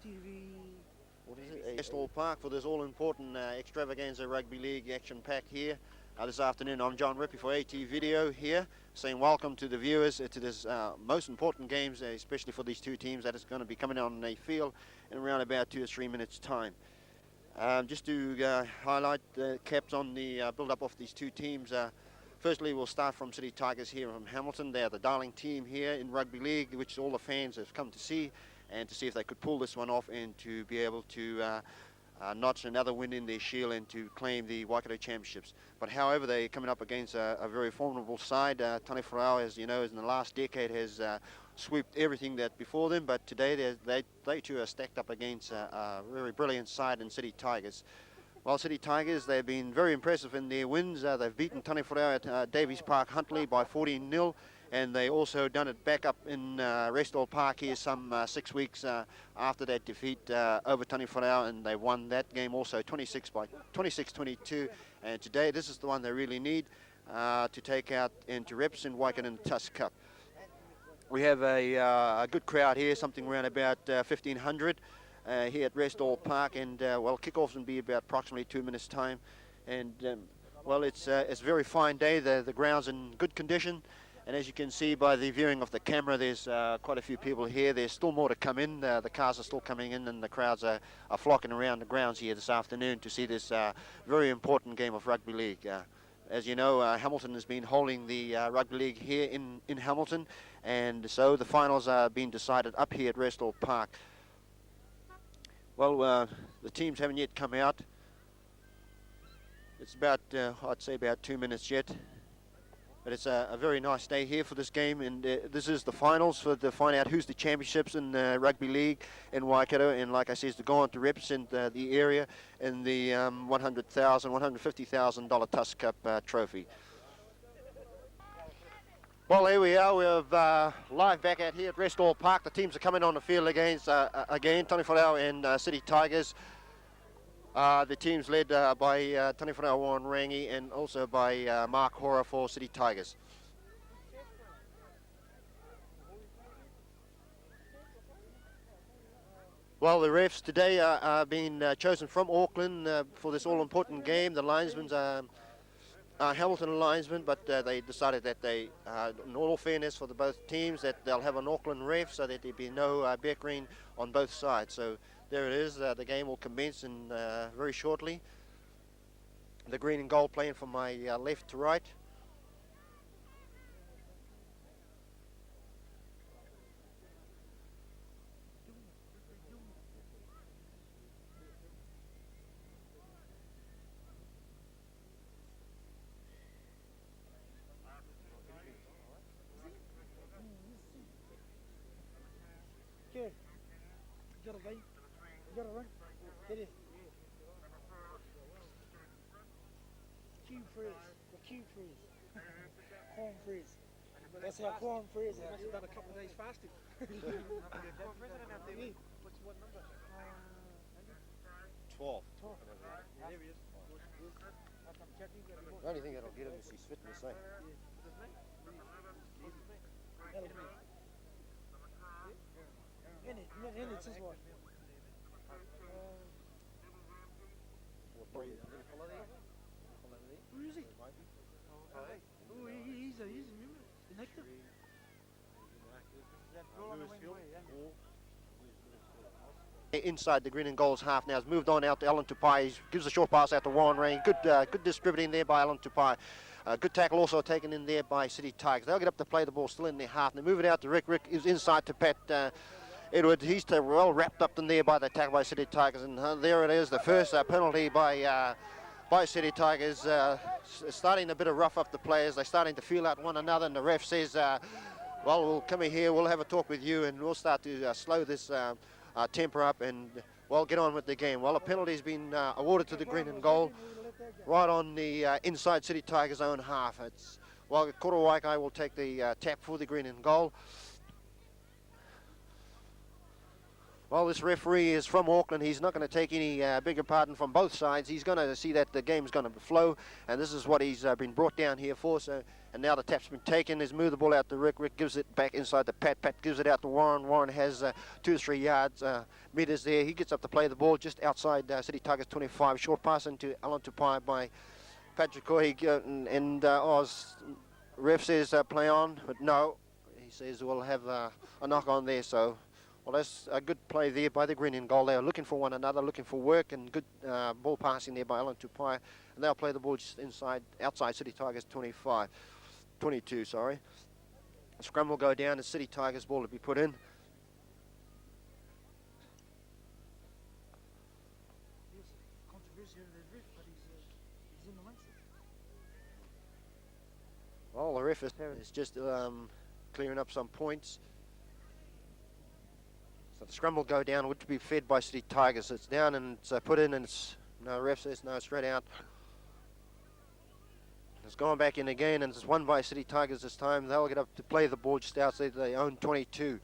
What is it? Westall Park for this all-important extravaganza rugby league action pack here this afternoon. I'm John Rippey for AT Video here, saying welcome to the viewers to this most important games, especially for these two teams that is going to be coming on the field in around about 2 or 3 minutes time. Just to highlight the caps on the build-up of these two teams. Firstly, we'll start from City Tigers here from Hamilton. They're the darling team here in rugby league, which all the fans have come to see, and to see if they could pull this one off and to be able to notch another win in their shield and to claim the Waikato Championships. But however, they're coming up against a very formidable side. Taniwharau, as you know, in the last decade has swept everything that before them, but today they too are stacked up against a very brilliant side in City Tigers. Well, City Tigers, they've been very impressive in their wins. They've beaten Taniwharau at Davies Park Huntly by 14-0, and they also done it back up in Westall Park here some 6 weeks after that defeat over Taniwharau, and they won that game also 26-22. And today, this is the one they really need to take out and to represent Waikato in the Tusk Cup. We have a good crowd here, something around about 1,500. Here at Westall Park, and well, kickoffs will be about approximately 2 minutes time, and well, it's a very fine day. The ground's in good condition, and as you can see by the viewing of the camera, there's quite a few people here. There's still more to come in. The cars are still coming in, and the crowds are flocking around the grounds here this afternoon to see this very important game of rugby league. As you know, Hamilton has been holding the rugby league here in Hamilton, and so the finals are being decided up here at Westall Park. Well, the teams haven't yet come out. It's about, I'd say about 2 minutes yet. But it's a very nice day here for this game, and this is the finals to find out who's the championships in the rugby league in Waikato, and like I said, to go on to represent the area in the $150,000 Tusk Cup trophy. Well, here we are. We're live back out here at Westall Park. The teams are coming on the field against again Taniwharau and City Tigers. The team's led by Taniwharau Warren Rangi and also by Mark Hora for City Tigers. Well, the refs today are being chosen from Auckland for this all-important game. The linesmen are Hamilton linesmen, but they decided that they, in all fairness for both teams, that they'll have an Auckland ref so that there'll be no bickering on both sides. So there it is. The game will commence in very shortly. The green and gold playing from my left to right. Cube freeze. Corn freeze. That's how corn freeze. Must have done a couple of days fasting. What's what number? 12. Yeah, there he is. The only thing that'll get him is he's fit in the same. It's his wife. Who is he? Oh, he's inactive. Inside the green and gold's half now. Has moved on out to Alan Tupai. He gives a short pass out to Warren Rain. Good distributing there by Alan Tupai. Good tackle also taken in there by City Tigers. They'll get up to play the ball still in their half. And they move it out to Rick. Rick is inside to Pat Edward. He's well wrapped up in there by the tackle by City Tigers. And there it is, the first penalty by City Tigers. Starting a bit of rough up the players. They're starting to feel out one another. And the ref says, well, we'll come in here. We'll have a talk with you. And we'll start to slow this temper up and, well, get on with the game. Well, a penalty's been awarded to the green and gold right on the inside City Tigers' own half. It's, well, Koro Waikai will take the tap for the green and gold. Well, this referee is from Auckland. He's not going to take any bigger pardon from both sides. He's going to see that the game's going to flow, and this is what he's been brought down here for. So, and now the tap's been taken. He's moved the ball out to Rick. Rick gives it back inside to Pat. Pat gives it out to Warren. Warren has 2 or 3 yards, meters there. He gets up to play the ball just outside City Tigers 25. Short pass into Alan Tupai by Patrick Coy, and Oz. Ref says play on, but no. He says we'll have a knock on there, so... Well, that's a good play there by the green and gold. They are looking for one another, looking for work, and good ball passing there by Alan Tupai. And they'll play the ball just outside City Tigers 22, sorry. Scrum will go down, and City Tigers ball to be put in. Yes, controversy over the ref, but he's in the mindset. Well, the ref is just clearing up some points. So the scrum will go down, which will be fed by City Tigers. It's down and it's put in, and it's no, ref says no, straight out. It's gone back in again, and it's won by City Tigers this time. They'll get up to play the ball just outside their own 22.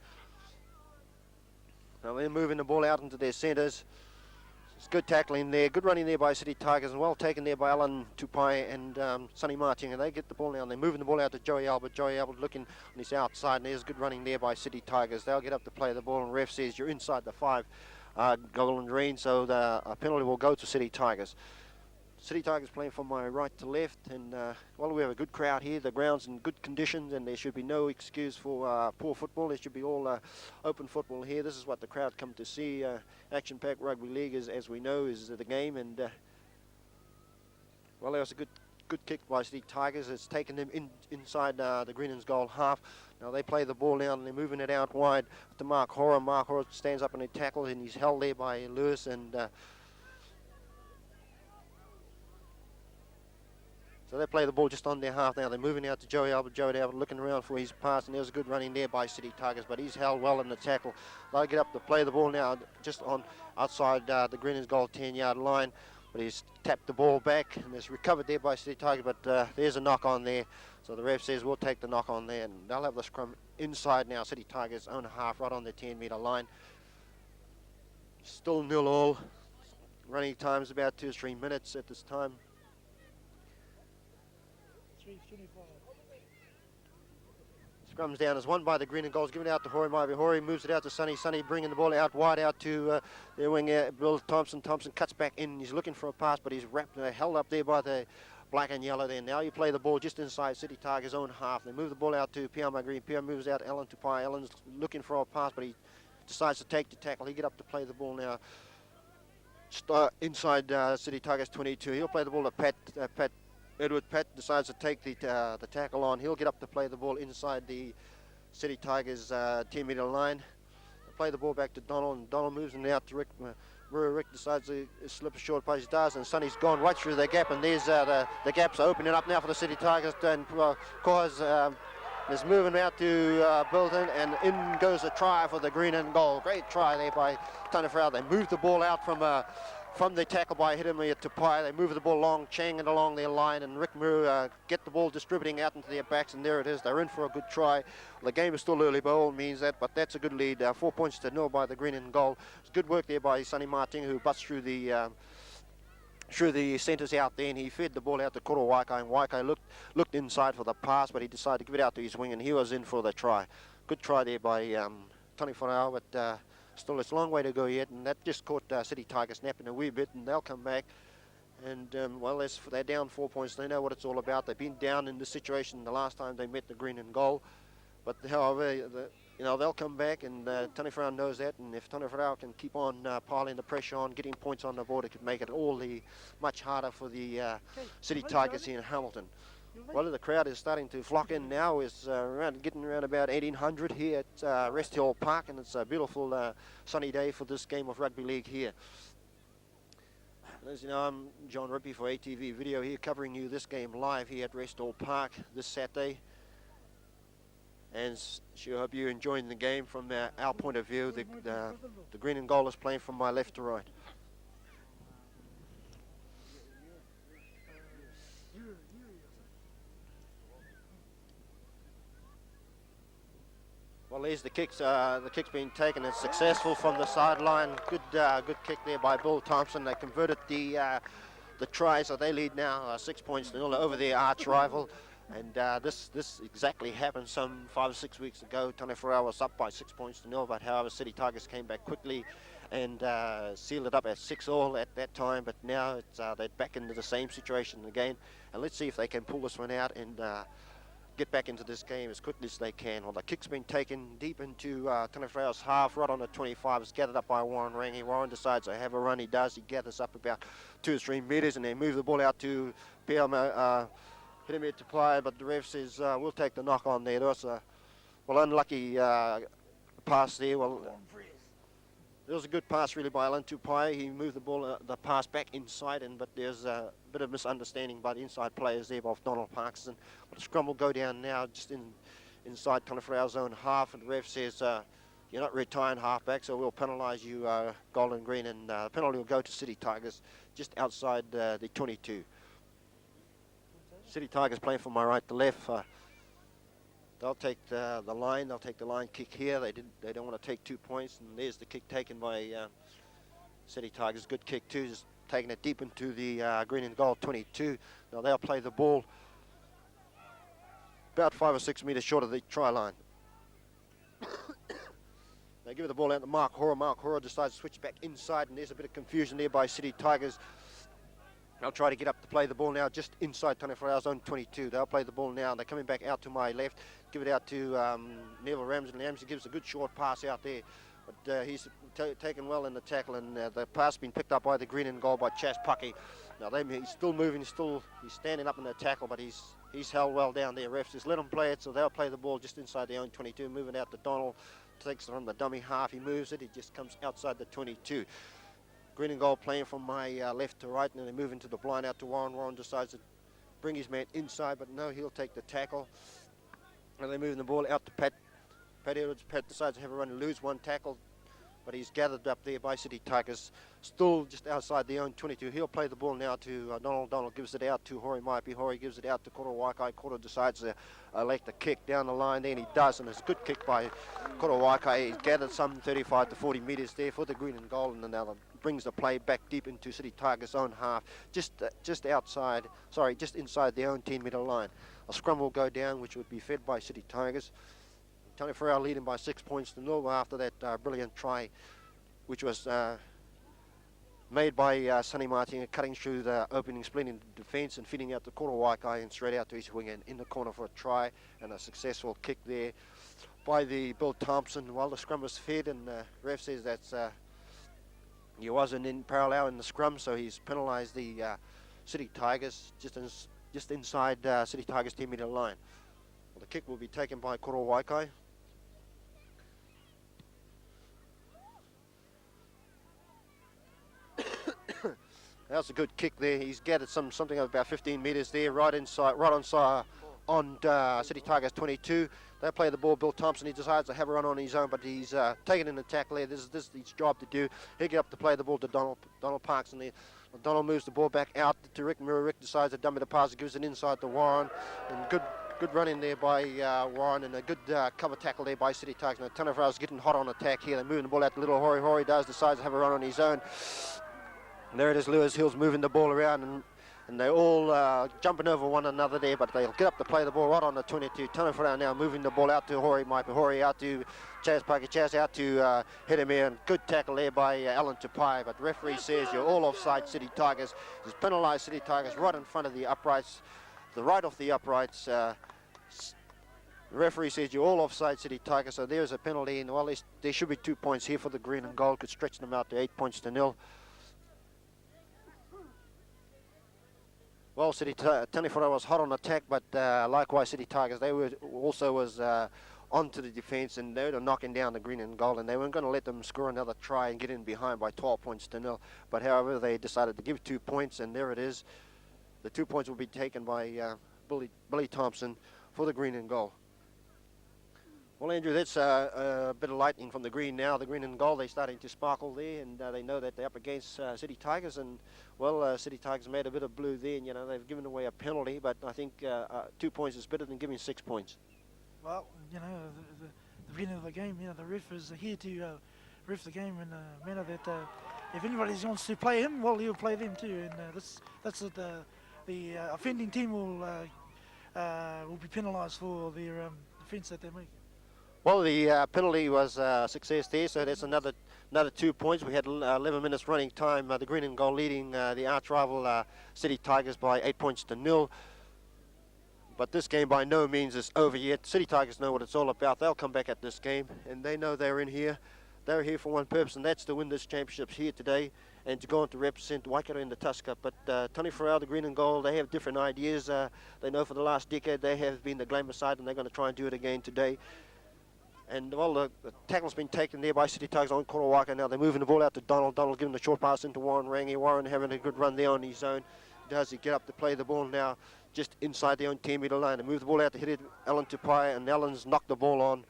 Now they're moving the ball out into their centres. It's good tackling there, good running there by City Tigers, and well taken there by Alan Tupai and Sonny Martin. And they get the ball now, and they're moving the ball out to Joey Albert. Joey Albert looking on his outside, and there's good running there by City Tigers. They'll get up to play the ball, and ref says you're inside the 5 goal and green, so the penalty will go to City Tigers. City Tigers playing from my right to left, and well, we have a good crowd here. The ground's in good conditions, and there should be no excuse for poor football. There should be all open football here. This is what the crowd come to see. Action-packed rugby league, as we know, is the game, and well, there was a good kick by City Tigers. It's taken them inside the green and gold half. Now they play the ball now, and they're moving it out wide to Mark Horror. Mark Horror stands up and he tackles, and he's held there by Lewis, and so they play the ball just on their half now. They're moving out to Joey Albert. Joey Albert looking around for his pass, and there's a good running there by City Tigers, but he's held well in the tackle. They'll get up to play the ball now just on outside the green and gold 10-yard line, but he's tapped the ball back, and it's recovered there by City Tigers, but there's a knock on there. So the ref says we'll take the knock on there, and they'll have the scrum inside now. City Tigers own half right on the 10-metre line. Still 0-0. Running time's about 2 or 3 minutes at this time. 3:25. Scrums down is won by the green and gold. Given out to Hori Maivia. Hori moves it out to Sonny. Sonny bringing the ball out wide out to their winger Bill Thompson. Thompson cuts back in. He's looking for a pass, but he's wrapped held up there by the black and yellow there. Now you play the ball just inside City Tigers' own half. They move the ball out to Pierre Green. Pierre moves out Alan Tupai. Alan's looking for a pass, but he decides to take the tackle. He get up to play the ball now. Inside City Tigers 22. He'll play the ball to Pat. Edward Pat decides to take the tackle on. He'll get up to play the ball inside the City Tigers 10-metre line. They play the ball back to Donald, and Donald moves it out to Rick. Rick decides to slip a short pass. He does, and Sonny's gone right through the gap, and there's the gaps opening up now for the City Tigers. And Cause is moving out to Bilton, and in goes a try for the green and gold. Great try there by Taniwharau. They move the ball out from the tackle by Hidemi Tupai. They move the ball along, Chang it along their line, and Rick Muru get the ball distributing out into their backs, and there it is. They're in for a good try. Well, the game is still early by all means, but that's a good lead. 4 points to 0 by the green and gold. It's good work there by Sonny Martin, who busts through the centres out there, and he fed the ball out to Koro Waikai, and Waikai looked inside for the pass, but he decided to give it out to his wing, and he was in for the try. Good try there by Taniwharau, but still, it's a long way to go yet, and that just caught City Tigers napping a wee bit, and they'll come back. And, well, they're down 4 points. They know what it's all about. They've been down in this situation the last time they met the green and gold. But, however, they'll come back, and Taniwharau knows that. And if Taniwharau can keep on piling the pressure on, getting points on the board, it could make it all the much harder for the City Tigers here in Hamilton. Well, the crowd is starting to flock in now. It's getting around about 1,800 here at Rest Hill Park, and it's a beautiful sunny day for this game of rugby league here. As you know, I'm John Rippey for ATV Video here, covering you this game live here at Rest Hill Park this Saturday. And sure hope you're enjoying the game from our point of view. The green and gold is playing from my left to right. Well, there's the kicks. The kick's been taken and successful from the sideline. Good kick there by Bill Thompson. They converted the try, so they lead now 6 points to 0 over their arch rival. And this exactly happened some 5 or 6 weeks ago. Taniwharau was up by 6 points to 0, but however, City Tigers came back quickly and sealed it up at 6-all at that time. But now they're back into the same situation again. And let's see if they can pull this one out and get back into this game as quickly as they can. Well, the kick's been taken deep into Taniwharau's half, right on the 25. It's gathered up by Warren Rangi. Warren decides to have a run. He does. He gathers up about 2 or 3 meters, and they move the ball out to Piamo. Hit him here to play, but the ref says we'll take the knock on there. There was a unlucky pass there. Well, it was a good pass really by Alan Tupai. He moved the ball, the pass back inside, but there's a bit of misunderstanding by the inside players there of Donald Parkinson. But the scrum will go down now just inside Taniwharau's own half, and the ref says you're not retiring halfback, so we'll penalise you gold and green, and the penalty will go to City Tigers just outside the 22. City Tigers playing from my right to left. They'll take the line. They'll take the line kick here. They don't want to take 2 points. And there's the kick taken by City Tigers. Good kick too. Just taking it deep into the green and gold 22. Now they'll play the ball about 5 or 6 meters short of the try line. They give the ball out to Mark Hora. Mark Hora decides to switch back inside, and there's a bit of confusion there by City Tigers. They'll try to get up to play the ball now just inside Taniwharau's own 22. They'll play the ball now. They're coming back out to my left. Give it out to Neville Ramsey. Ramsey gives a good short pass out there. But he's taken well in the tackle, and the pass been picked up by the green and gold by Chas Pucky. Now he's still moving. He's standing up in the tackle, but he's held well down there. Refs just let him play it, so they'll play the ball just inside their own 22. Moving out to Donald. Takes it from the dummy half. He moves it. It just comes outside the 22. Green and gold playing from my left to right, and then they move into the blind out to Warren. Warren decides to bring his man inside, but no, he'll take the tackle. And they're moving the ball out to Pat. Pat Edwards. Pat decides to have a run and lose one tackle, but he's gathered up there by City Tigers, still just outside the own 22. He'll play the ball now to Donald. Donald gives it out to Hori Maipi. Hori gives it out to Koro Waikai. Koro decides to elect the kick down the line there, and he does, and it's a good kick by Koro Waikai. He's gathered some 35 to 40 meters there for the green and gold, and now brings the play back deep into City Tigers' own half, just inside their own 10-meter line. A scrum will go down, which would be fed by City Tigers. Taniwharau leading by 6 points to 0 after that brilliant try, which was made by Sonny Martin, cutting through the opening split in the defence and feeding out to Koro Waikai and straight out to his wing and in the corner for a try, and a successful kick there by the Bill Thompson. While the scrum was fed, and the ref says that's he wasn't in parallel in the scrum, so he's penalised the City Tigers just inside City Tigers' 10-meter line. Well, the kick will be taken by Koro Waikai. That's a good kick there. He's gathered something of about 15 meters there, right on City Tigers 22. They play the ball. Bill Thompson, he decides to have a run on his own, but he's taken in the tackle there. This is his job to do. He'll get up to play the ball to Donald Parks, and Donald moves the ball back out to Rick Murray. Rick decides to dump it to pass. He gives it inside to Warren, and good run in there by Warren, and a good cover tackle there by City Tigers. Now Taniwharau's getting hot on attack here. They're moving the ball out to little Hori. Hori decides to have a run on his own. And there it is, Lewis Hills moving the ball around, and they're all jumping over one another there, but they'll get up to play the ball right on the 22. Taniwharau now moving the ball out to Hori Maipi. Hori out to Chas Pucky. Chas out to Hedemir, and good tackle there by Alan Tupai, but referee says you're all offside City Tigers. He's penalised City Tigers right in front of the uprights, the right of the uprights. The referee says you're all offside City Tigers, so there's a penalty, and well, there should be 2 points here for the green and gold. Could stretch them out to 8 points to 0. Well, Taniwharau was hot on attack, but likewise City Tigers, they were also onto the defence, and they were knocking down the green and gold, and they weren't going to let them score another try and get in behind by 12 points to 0. But however, they decided to give 2 points, and there it is. The 2 points will be taken by Billy Thompson for the green and gold. Well, Andrew, that's a bit of lightning from the green now. The green and gold, they're starting to sparkle there, and they know that they're up against City Tigers, and, well, City Tigers made a bit of blue there, and, you know, they've given away a penalty, but I think 2 points is better than giving 6 points. Well, you know, the beginning of the game. You know, the ref is here to ref the game in a manner that if anybody wants to play him, well, he'll play them too. And that's what the offending team will be penalised for their offence that they make. Well, the penalty was a success there, so that's another 2 points. We had 11 minutes running time. The green and gold leading the arch rival City Tigers by 8 points to 0. But this game by no means is over yet. City Tigers know what it's all about. They'll come back at this game, and they know they're in here. They're here for one purpose, and that's to win this championship here today and to go on to represent Waikato in the Tusk Cup. But Taniwharau, the green and gold, they have different ideas. They know for the last decade they have been the glamour side, and they're going to try and do it again today. And, well, the tackle's been taken there by City Tigers on Korowaka. Now they're moving the ball out to Donald. Donald giving the short pass into Warren Rangi. Warren having a good run there on his own. Does he get up to play the ball now just inside their own 10-metre line? They move the ball out to hit it, Allen Tupai, and Allen's knocked the ball on.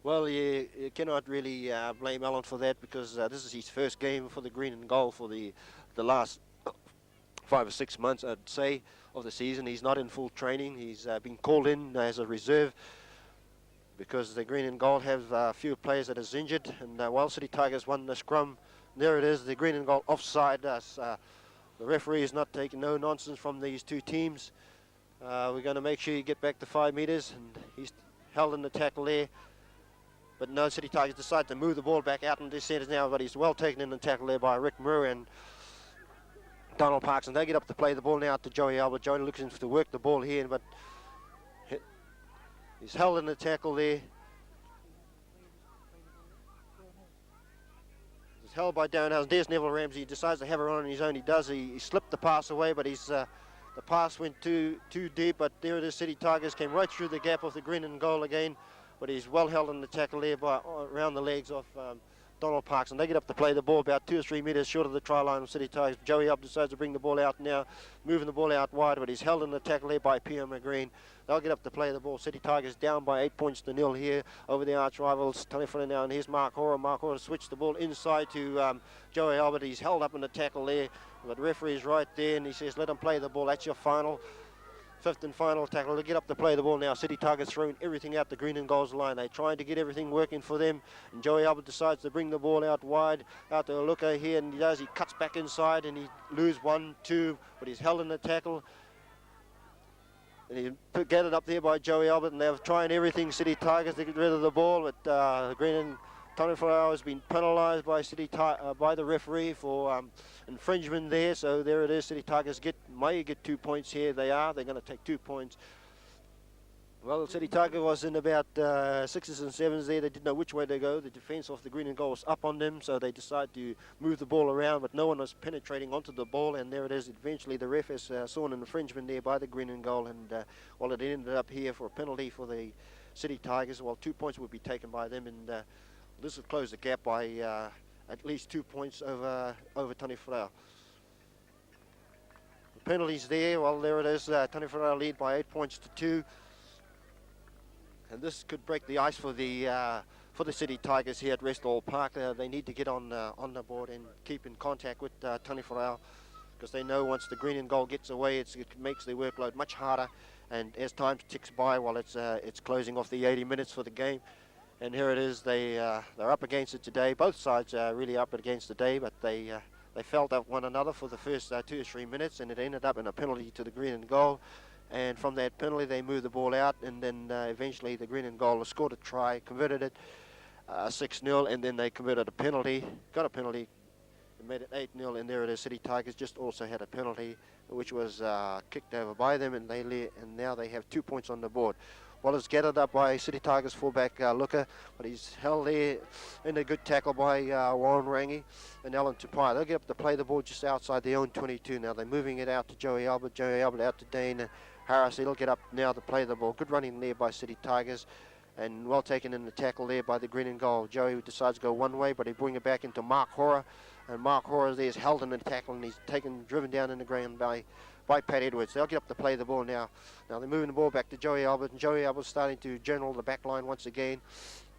Well, you cannot really blame Allen for that because this is his first game for the green and gold for the last 5 or 6 months, I'd say, of the season. He's not in full training. He's been called in as a reserve because the green and gold have a few players that is injured. And while City Tigers won the scrum, there it is, the green and gold offside us. The referee is not taking no nonsense from these two teams. We're going to make sure you get back to 5 metres, and he's held in the tackle there. But no, City Tigers decide to move the ball back out into centres now, but he's well taken in the tackle there by Rick Murray and Donald Parks, and they get up to play the ball now to Joey Albert. Joey looking to work the ball here, but he's held in the tackle there. He's held by Darren Housen. There's Neville Ramsey. He decides to have it on his own. He does. He slipped the pass away, but the pass went too deep. But there it is. City Tigers came right through the gap of the green and goal again. But he's well held in the tackle there by around the legs of Donald Parks, and they get up to play the ball about 2 or 3 metres short of the try line of City Tigers. Joey Up decides to bring the ball out now, moving the ball out wide, but he's held in the tackle there by Pierre McGreen. They'll get up to play the ball. City Tigers down by 8 points to 0 here over the arch rivals. Taniwharau now, and here's Mark Hora. Mark Hora switched the ball inside to Joey Albert. He's held up in the tackle there, but the referee's right there, and he says, let him play the ball. That's your final. 5th and final tackle. They get up to play the ball now. City Tigers throwing everything out the green and goals line. They're trying to get everything working for them. And Joey Albert decides to bring the ball out wide, out to Aluka here, and he does. He cuts back inside, and he loses 1, 2, but he's held in the tackle. And he get it up there by Joey Albert, and they're trying everything, City Tigers, to get rid of the ball, but the green and Taniwharau has been penalised by by the referee for infringement there. So there it is. City Tigers may get 2 points here. They're going to take 2 points. Well, City Tiger was in about 6s and 7s there. They didn't know which way to go. The defence of the green and gold was up on them, so they decided to move the ball around, but no one was penetrating onto the ball, and there it is. Eventually, the ref has saw an infringement there by the green and gold, and well, it ended up here for a penalty for the City Tigers. Well, 2 points would be taken by them, and this would close the gap by at least 2 points over Taniwharau. The penalties there, well, there it is. Taniwharau lead by 8 points to 2. And this could break the ice for the City Tigers here at Restall Park. They need to get on the board and keep in contact with Taniwharau, because they know once the green and gold gets away, it makes their workload much harder. And as time ticks by, while it's closing off the 80 minutes for the game. And here it is. They're up against it today. Both sides are really up against the day, but they felt at one another for the first 2 or 3 minutes, and it ended up in a penalty to the green and gold. And from that penalty, they moved the ball out, and then eventually the green and gold scored a try, converted it 6-0, and then they converted a penalty, got a penalty, and made it 8-0. And there it is. City Tigers just also had a penalty, which was kicked over by them, and now they have 2 points on the board. Well, it's gathered up by City Tigers fullback Luka, but he's held there in a good tackle by Warren Rangi and Alan Tupai. They'll get up to play the ball just outside their own 22 now. They're moving it out to Joey Albert. Joey Albert out to Dane Harris. He'll get up now to play the ball. Good running there by City Tigers, and well taken in the tackle there by the green and gold. Joey decides to go one way, but he bring it back into Mark Hora, and Mark Hora there is held in the tackle, and he's driven down in the ground by Pat Edwards. They'll get up to play the ball now. Now they're moving the ball back to Joey Albert, and Joey Albert's starting to general the back line once again.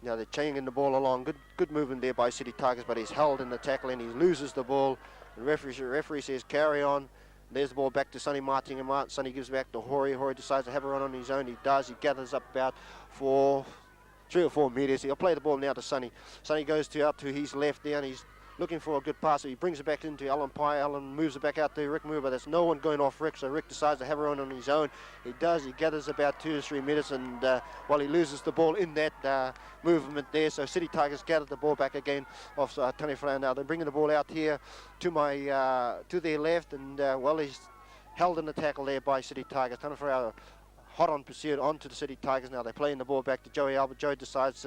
Now they're changing the ball along. Good movement there by City Tigers, but he's held in the tackle and he loses the ball. The referee says carry on, There's the ball back to Sonny Martin, and Sonny gives it back to Hori. Hori decides to have a run on his own. He does. He gathers up about 3 or 4 metres. He'll play the ball now to Sonny. Sonny goes out to his left there, and he's looking for a good pass. So he brings it back into Alan Pye. Alan moves it back out to Rick Moore, but there's no one going off Rick, so Rick decides to have a run on his own. He does. He gathers about 2 to 3 metres, and while he loses the ball in that movement there, so City Tigers gather the ball back again off Taniwharau. Now they're bringing the ball out here to to their left, and well, he's held in the tackle there by City Tigers. Taniwharau hot on pursuit onto the City Tigers. Now they're playing the ball back to Joey Albert. Joey decides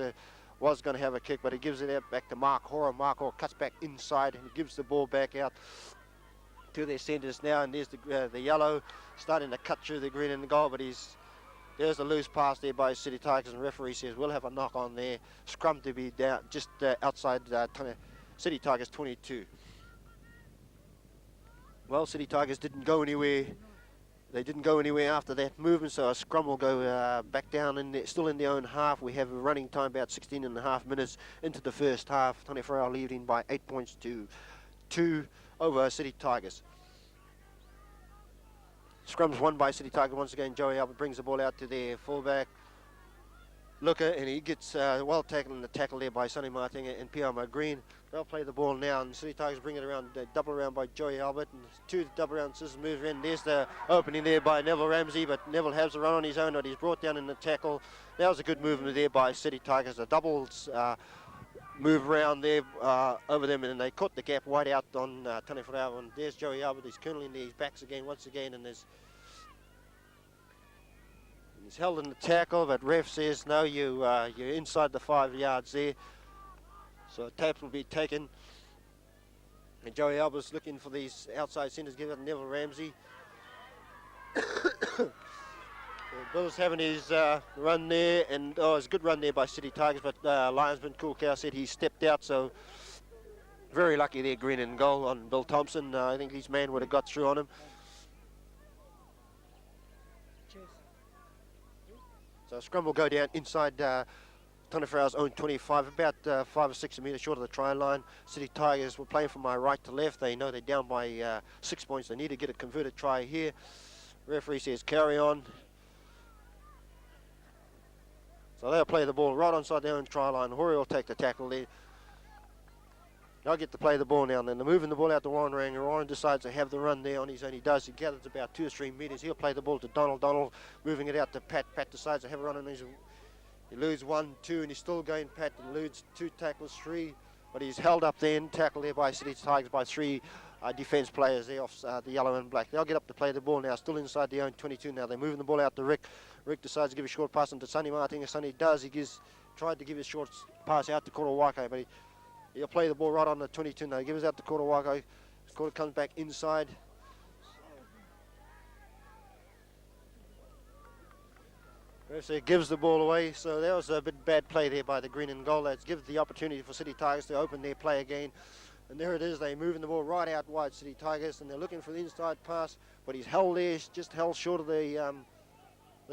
was going to have a kick, but he gives it out back to Mark Hoare. Mark Hoare cuts back inside, and he gives the ball back out to their centres now, and there's the yellow starting to cut through the green and the gold, but there's a loose pass there by City Tigers, and referee says we'll have a knock on there. Scrum to be down just outside City Tigers 22. Well, City Tigers didn't go anywhere. They didn't go anywhere after that movement, so a scrum will go back down, still in their own half. We have a running time about 16 and a half minutes into the first half. Taniwharau leading by 8 points to 2 over City Tigers. Scrum's won by City Tigers once again. Joey Albert brings the ball out to their fullback, Looker, and he gets well tackled in the tackle there by Sonny Martin and P.R. Green. They'll play the ball now, and City Tigers bring it around, double around by Joey Albert, and 2 double round scissors moves in. There's the opening there by Neville Ramsey, but Neville has a run on his own, but he's brought down in the tackle. That was a good movement there by City Tigers. The doubles move around there over them, and they caught the gap wide out on Taniwharau, and there's Joey Albert. He's curling there, his backs again once again, and he's held in the tackle, but ref says no, you're inside the 5 yards there. So a tap will be taken. And Joey Albert's looking for these outside centres, give it to Neville Ramsey. Bill's having his run there, and it's a good run there by City Tigers, but linesman Cool Cow said he stepped out, so very lucky there, green and goal on Bill Thompson. I think his man would have got through on him. So scrum will go down inside Taniwharau's own 25, about 5 or 6 metres short of the try line. City Tigers were playing from my right to left. They know they're down by 6 points. They need to get a converted try here. Referee says carry on. So they'll play the ball right onside their own try line. Hori will take the tackle there. They'll get to play the ball now, and then they're moving the ball out to Warren Ranger. Warren decides to have the run there on his own. He does. He gathers about 2 or 3 metres. He'll play the ball to Donald. Donald moving it out to Pat. Pat decides to have a run on his own. He loses 1, 2, and he's still going. Pat eludes 2 tackles, 3, but he's held up there and tackled there by City Tigers by 3 defence players there off the yellow and black. They'll get up to play the ball now, still inside their own 22 now. They're moving the ball out to Rick. Rick decides to give a short pass into Sonny Martin. Sonny does. He tried to give his short pass out to Korowako, but he'll play the ball right on the 22 now. He gives it out to Korowako. Korowako comes back inside. So he gives the ball away, so that was a bit bad play there by the green and gold lads. Gives the opportunity for City Tigers to open their play again. And there it is, they're moving the ball right out wide, City Tigers, and they're looking for the inside pass, but he's held there, just held short of the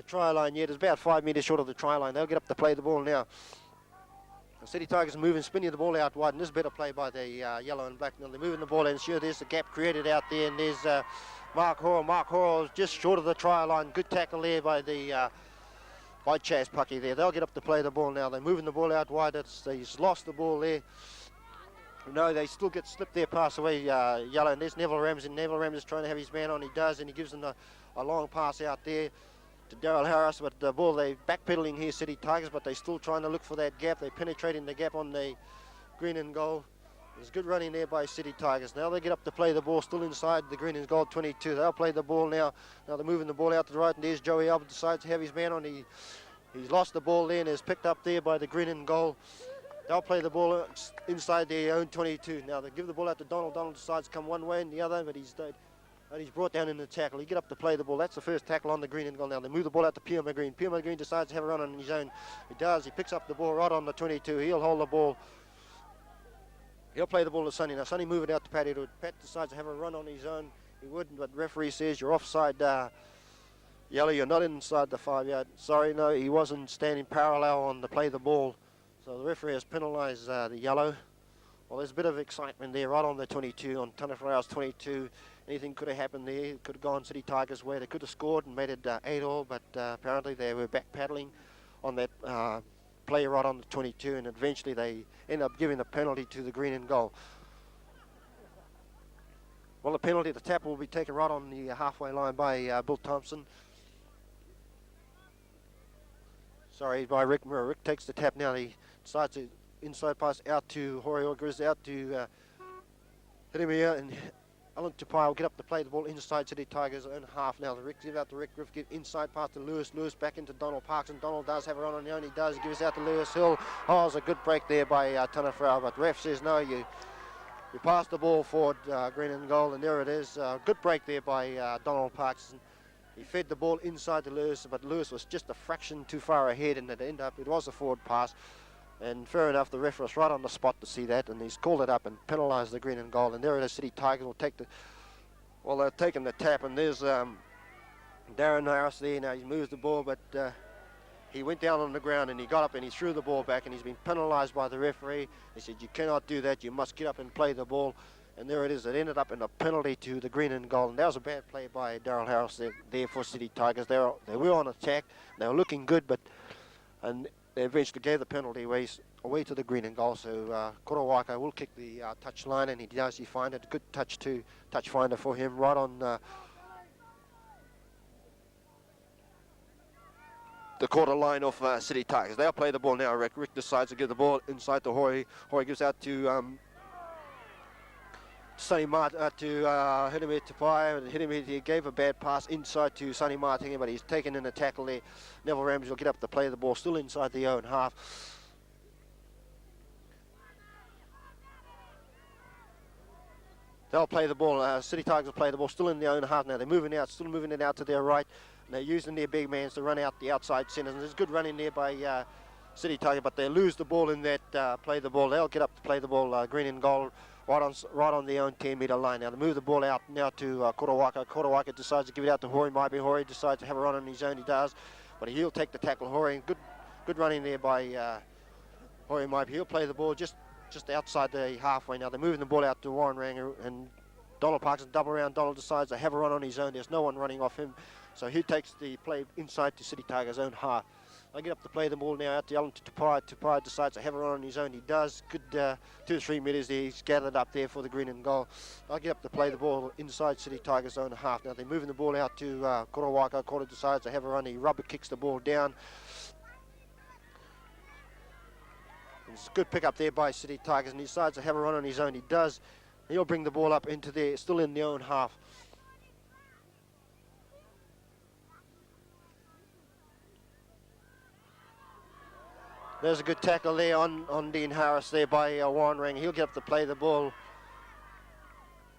try line yet. It's about 5 metres short of the try line. They'll get up to play the ball now. The City Tigers are moving, spinning the ball out wide, and this is better play by the yellow and black. Now they're moving the ball in, sure, there's the gap created out there, and there's Mark Hoare. Mark Hoare is just short of the try line. Good tackle there by by Chaz Pucky there. They'll get up to play the ball now. They're moving the ball out wide. He's lost the ball there. No, they still get slipped there, pass away, yellow. And there's Neville Ramsey. Neville Ramsey's trying to have his man on. He does, and he gives them a long pass out there to Daryl Harris. But the ball, they backpedaling here, City Tigers, but they're still trying to look for that gap. They're penetrating the gap on the green and gold. There's good running there by City Tigers. Now they get up to play the ball, still inside the green and gold 22. They'll play the ball now. Now they're moving the ball out to the right, and there's Joey Albert decides to have his man on. He's lost the ball there and is picked up there by the green and gold. They'll play the ball inside their own 22. Now they give the ball out to Donald. Donald decides to come one way and the other, but he's brought down in the tackle. He get up to play the ball. That's the first tackle on the green and gold. Now they move the ball out to Pierre McGreen. Pierre McGreen decides to have a run on his own. He does. He picks up the ball right on the 22. He'll hold the ball. He'll play the ball to Sonny. Now Sonny move it out to Pat Edward. Pat decides to have a run on his own. He wouldn't, but referee says you're offside. Yellow, you're not inside the 5 yard. Sorry, no, he wasn't standing parallel on the play the ball. So the referee has penalised the yellow Well, there's a bit of excitement there right on the 22, on Taniwharau's 22. Anything could have happened there. It could have gone City Tigers' way. They could have scored and made it 8-all, but apparently they were back paddling on that play right on the 22, and eventually they end up giving the penalty to the green and gold. Well, the penalty, the tap will be taken right on the halfway line by Bill Thompson. Sorry, by Rick Murray. Rick takes the tap now. He decides to inside pass out to Hori Orgriz, out to hit him here, and Alan Tupai will get up to play the ball inside City Tigers own half now. The Rick give out to Rick Griff, give inside pass to Lewis. Lewis back into Donald Parks, and Donald does have a run on the own. He does. He gives out to Lewis Hill. Oh, it's a good break there by Taniwharau, but ref says no, you pass the ball forward, green and gold, and there it is. Good break there by Donald Parks. He fed the ball inside to Lewis, but Lewis was just a fraction too far ahead, and it was a forward pass. And fair enough, the ref was right on the spot to see that, and he's called it up and penalised the green and gold. And there it is, City Tigers will take they're taking the tap, and there's Darren Harris there. Now he moves the ball, but he went down on the ground and he got up and he threw the ball back, and he's been penalised by the referee. He said, you cannot do that, you must get up and play the ball. And there it is, it ended up in a penalty to the green and gold. And that was a bad play by Daryl Harris there for City Tigers. They were on attack, they were looking good, and they eventually gave the penalty away to the green and gold. So Korowaka will kick the touch line, and he does. He find it a good touch finder for him right on the quarter line of City Tigers. They'll play the ball now. Rick decides to give the ball inside to Hori. Hori gives out to Sonny Martin to Hidemi Tapai, and Hidemi, he gave a bad pass inside to Sonny Martin, but he's taken in a tackle there. Neville Ramsey will get up to play the ball, still inside the own half. They'll play the ball. City Tigers will play the ball, still in their own half now. They're moving out, still moving it out to their right, and they're using their big mans to run out the outside centres. And there's good running there by City Tigers, but they lose the ball in that play the ball. They'll get up to play the ball, green and gold. Right on their own 10-metre line. Now to move the ball out now to Korowaka. Korowaka decides to give it out to Hori. Hori decides to have a run on his own. He does, but he'll take the tackle. Hori, good running there by Hori Maipi. He'll play the ball just outside the halfway. Now they're moving the ball out to Warren Ranger, and Donald Parks is double around. Donald decides to have a run on his own. There's no one running off him, so he takes the play inside to City Tigers' own half. I get up to play the ball now out to Alan Tupai. Tupai decides to have a run on his own. He does. Good 2 or 3 metres there. He's gathered up there for the green and gold. I get up to play the ball inside City Tigers' own half. Now they're moving the ball out to Korowaka. Korowaka decides to have a run. He rubber kicks the ball down. It's a good pick up there by City Tigers, and he decides to have a run on his own. He does. He'll bring the ball up into there, still in the own half. There's a good tackle there on Dean Harris there by Warren Rang. He'll get up to play the ball.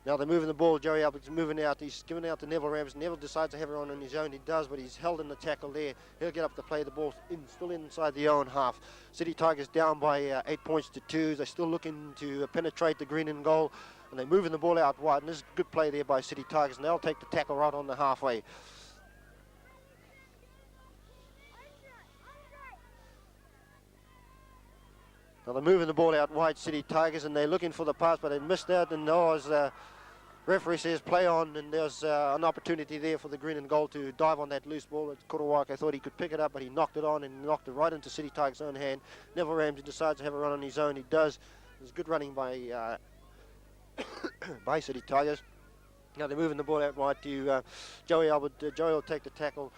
Now they're moving the ball. Joey Albert's moving out. He's giving out to Neville Rams. Neville decides to have it on his own. He does, but he's held in the tackle there. He'll get up to play the ball still inside the own half. City Tigers down by 8 points to 2. They're still looking to penetrate the green and goal, and they're moving the ball out wide. And this is a good play there by City Tigers, and they'll take the tackle right on the halfway. Now they're moving the ball out wide, City Tigers, and they're looking for the pass, but they missed out. And as referee says, play on, and there's an opportunity there for the green and gold to dive on that loose ball. Korowaka thought he could pick it up, but he knocked it on and knocked it right into City Tigers' own hand. Neville Ramsey decides to have a run on his own. He does. There's good running by by City Tigers. Now they're moving the ball out wide to Joey Albert. Joey will take the tackle.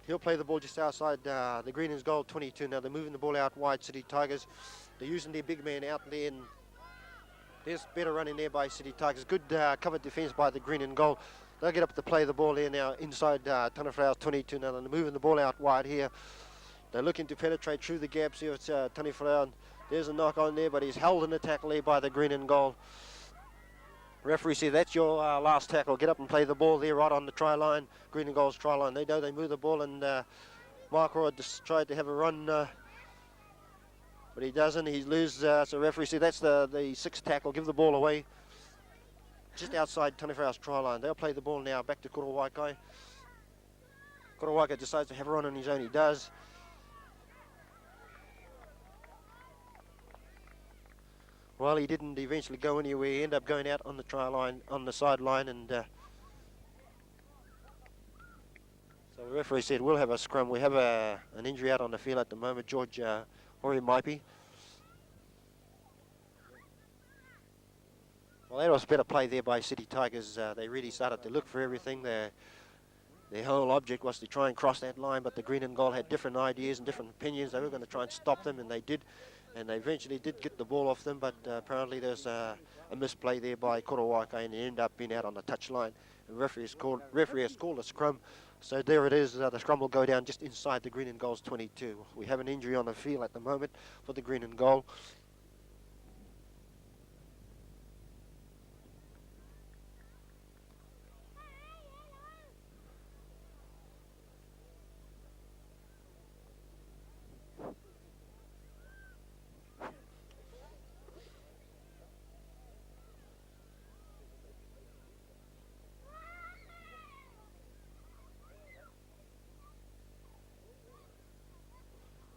He'll play the ball just outside the green and gold 22. Now they're moving the ball out wide, City Tigers. They're using their big man out there, and there's better running there by City Tigers. Good covered defence by the green and gold. They'll get up to play the ball there now inside Taniwharau's 22. Now they're moving the ball out wide here. They're looking to penetrate through the gaps here. It's Taniwharau. There's a knock on there, but he's held in the tackle there by the green and gold. Referee says, that's your last tackle. Get up and play the ball there right on the try line, green and gold's try line. They know they move the ball, and Mark Roy just tried to have a run, but he doesn't. He loses, so referee says, that's the sixth tackle. Give the ball away. Just outside Taniwharau's try line. They'll play the ball now back to Korowaka. Korowaka decides to have a run on his own. He does. Well, he didn't eventually go anywhere. He ended up going out on the try line, on the sideline, and so the referee said, we'll have a scrum. We have an injury out on the field at the moment, George Hori Maipi. Well, that was better play there by City Tigers. They really started to look for everything. Their whole object was to try and cross that line, but the green and gold had different ideas and different opinions. They were going to try and stop them, and they did. And they eventually did get the ball off them, but apparently there's a misplay there by Korowaka, and he ended up being out on the touchline. The referee has called a scrum. So there it is. The scrum will go down just inside the green and gold's 22. We have an injury on the field at the moment for the green and gold.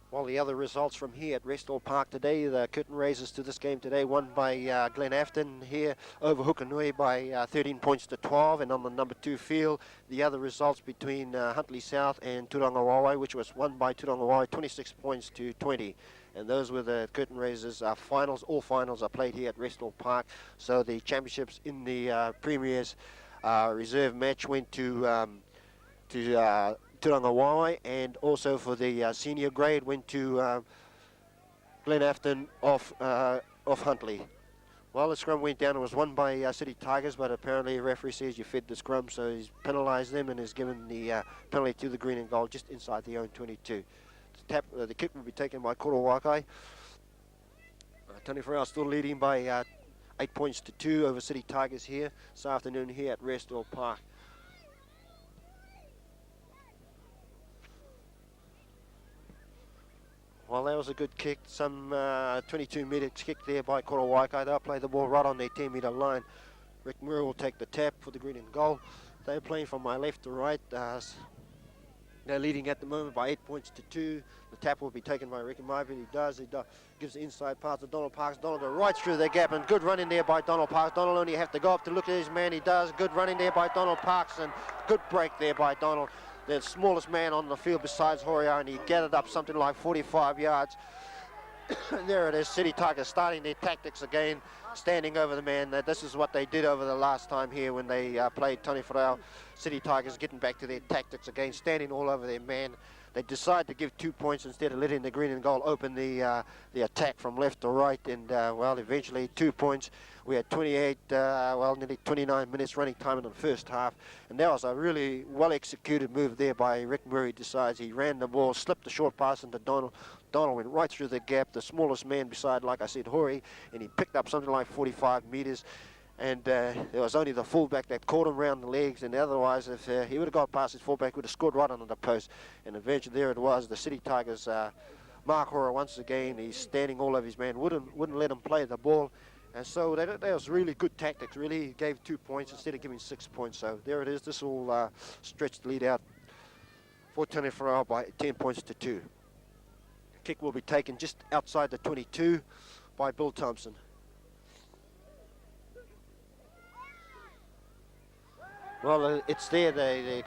Well, the other results from here at Restall Park today, the curtain raisers to this game today, won by Glen Afton here over Hukanui by 13 points to 12, and on the number 2 field, the other results between Huntley South and Turangawawa, which was won by Turangawawa 26 points to 20. And those were the curtain raisers. Finals, all finals are played here at Restall Park. So the championships in the Premier's reserve match went to Turangawawa, and also for the senior grade went to Glen Afton off Huntley. Well, the scrum went down and was won by City Tigers, but apparently the referee says you fed the scrum, so he's penalised them and has given the penalty to the green and gold just inside the own 22. The kick will be taken by Korowaka. Taniwharau still leading by 8 points to 2 over City Tigers here this afternoon here at Restall Park. Well, that was a good kick, some 22-metre kick there by Korowaka. They'll play the ball right on their 10-metre line. Rick Murray will take the tap for the green and gold. They're playing from my left to right. They're leading at the moment by 8 points to 2. The tap will be taken by Ricky Marvin. He does. Gives the inside pass to Donald Parks. Donald goes right through the gap, and good running there by Donald Parks. Donald only have to go up to look at his man. He does. Good running there by Donald Parks, and good break there by Donald. The smallest man on the field besides Horia, and he gathered up something like 45 yards. There it is, City Tigers starting their tactics again, standing over the man. This is what they did over the last time here when they played Taniwharau. City Tigers getting back to their tactics again, standing all over their man. They decide to give 2 points instead of letting the green and gold open the attack from left to right, and well, eventually 2 points. We had 28, nearly 29 minutes running time in the first half, and that was a really well-executed move there by Rick Murray. Decides he ran the ball, slipped the short pass into Donald. Donald went right through the gap, the smallest man beside, like I said, Hori, and he picked up something like 45 metres. And there was only the fullback that caught him around the legs, and otherwise, if he would have got past his fullback, would have scored right under the post. And eventually, there it was. The City Tigers, Mark Hora once again, he's standing all over his man, wouldn't let him play the ball. And so that was really good tactics. Really gave 2 points instead of giving 6 points. So there it is. This will stretch the lead out for Taniwharau by 10 points to 2. Kick will be taken just outside the 22 by Bill Thompson. Well, it's there. The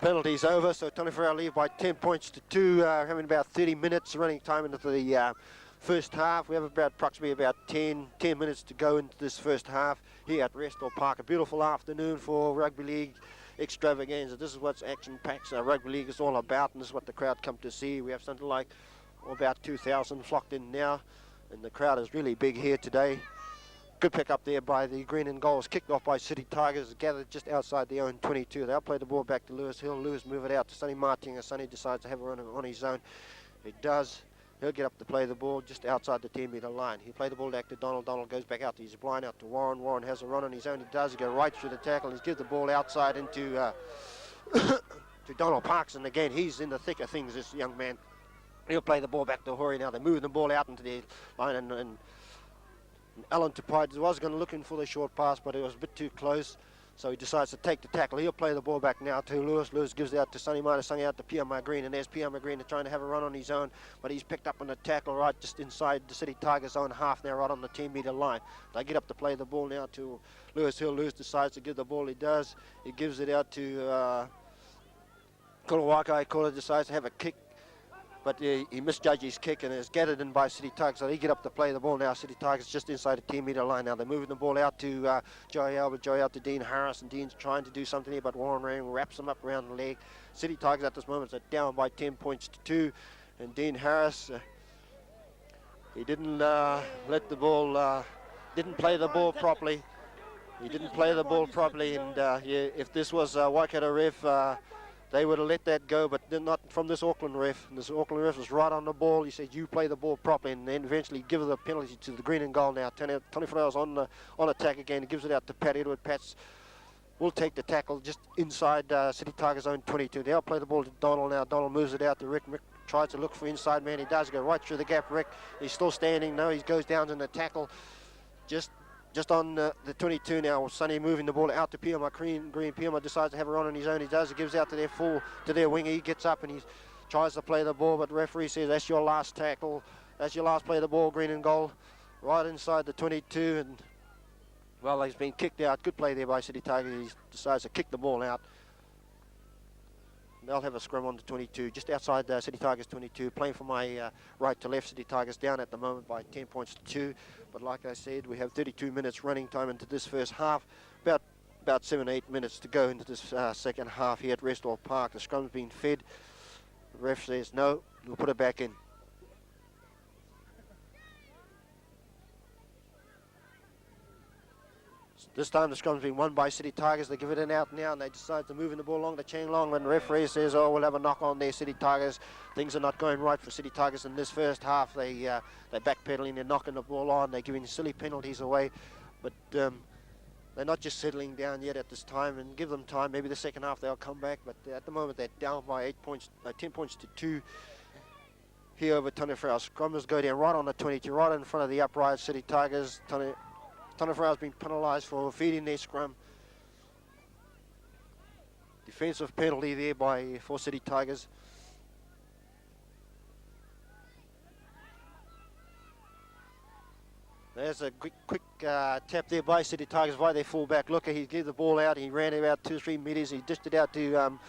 penalty's over, so Taniwharau lead by 10 points to 2, having about 30 minutes running time into the first half. We have approximately about 10 minutes to go into this first half here at Restall Park. A beautiful afternoon for rugby league extravaganza. This is what action-packed rugby league is all about, and this is what the crowd come to see. We have something like about 2,000 flocked in now, and the crowd is really big here today. Good pick up there by the green and goals, kicked off by City Tigers, gathered just outside their own 22. They'll play the ball back to Lewis Hill. Lewis move it out to Sonny Martin, and Sonny decides to have a run on his own. He does. He'll get up to play the ball just outside the 10-metre line. He'll play the ball back to Donald. Donald goes back out to his blind, out to Warren. Warren has a run on his own. He does. He goes right through the tackle. He's gives the ball outside into to Donald Parks, and again, he's in the thick of things, this young man. He'll play the ball back to Hori. Now they're moving the ball out into the line, and Alan Tupai was going to look in for the short pass, but it was a bit too close. So he decides to take the tackle. He'll play the ball back now to Lewis. Lewis gives it out to Sonny Martin. Sonny out to Pierre Green, and there's Pierre Green trying to have a run on his own, but he's picked up on the tackle right just inside the City Tigers' own half now, right on the 10-metre line. They get up to play the ball now to Lewis Hill. Lewis decides to give the ball. He does. He gives it out to Kulawakai. Kula decides to have a kick, but he misjudged his kick and is gathered in by City Tigers. So they get up to play the ball now. City Tigers just inside the 10-metre line now. They're moving the ball out to Joey Albert, Joey out to Dean Harris, and Dean's trying to do something here, but Warren Rang wraps him up around the leg. City Tigers at this moment are down by 10 points to 2, and Dean Harris, he didn't let the ball, didn't play the ball properly. He didn't play the ball properly, and yeah, if this was Waikato ref, they would have let that go, but they're not from this Auckland ref. And this Auckland ref was right on the ball. He said, you play the ball properly, and then eventually give the penalty to the green and gold now. Taniwharau's on attack again. He gives it out to Pat Edward. Pat's will take the tackle just inside City Tigers' own 22. They'll play the ball to Donald now. Donald moves it out to Rick. Rick tries to look for inside man. He does go right through the gap. Rick, he's still standing. No, he goes down in the tackle. Just on the 22 now. Sonny moving the ball out to Pioma. Green Pioma decides to have a run on his own. He does. He gives out to their winger. He gets up and he tries to play the ball, but the referee says that's your last tackle. That's your last play of the ball, green and goal. Right inside the 22, and well, he's been kicked out. Good play there by City Tigers. He decides to kick the ball out. They'll have a scrum on the 22, just outside City Tigers 22. Playing from my right to left. City Tigers down at the moment by 10 points to 2. But like I said, we have 32 minutes running time into this first half. About 7-8 minutes to go into this second half here at Restall Park. The scrum's been fed. The ref says no, we'll put it back in. This time the scrum's been won by City Tigers. They give it an out now, and they decide to move the ball along the chain long. When the referee says, oh, we'll have a knock on there, City Tigers. Things are not going right for City Tigers in this first half. They're backpedaling, they're knocking the ball on, they're giving silly penalties away. But they're not just settling down yet at this time, and give them time. Maybe the second half they'll come back, but at the moment they're down by 10 points to 2 here over Taniwharau. Scrummers go down right on the 22, right in front of the upright City Tigers. Taniwharau's been penalised for feeding their scrum. Defensive penalty there for City Tigers. There's a quick tap there by City Tigers by their fullback. Look, he gave the ball out. He ran about 2-3 metres. He dished it out to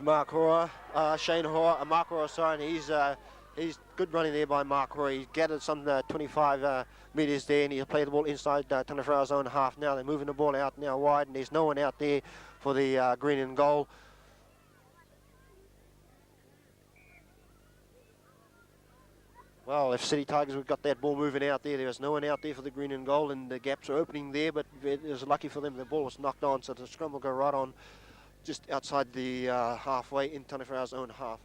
Mark Hora, Shane Hora, Mark Hora, sorry, and he's good running there by Mark Hora. He gathered some 25 metres there, and he'll play the ball inside Taniwharau's own half now. They're moving the ball out now wide, and there's no one out there for the green and goal. Well, if City Tigers would got that ball moving out there, there was no one out there for the green and goal, and the gaps are opening there, but it was lucky for them. The ball was knocked on, so the scrum will go right on just outside the halfway in Taniwharau's own half.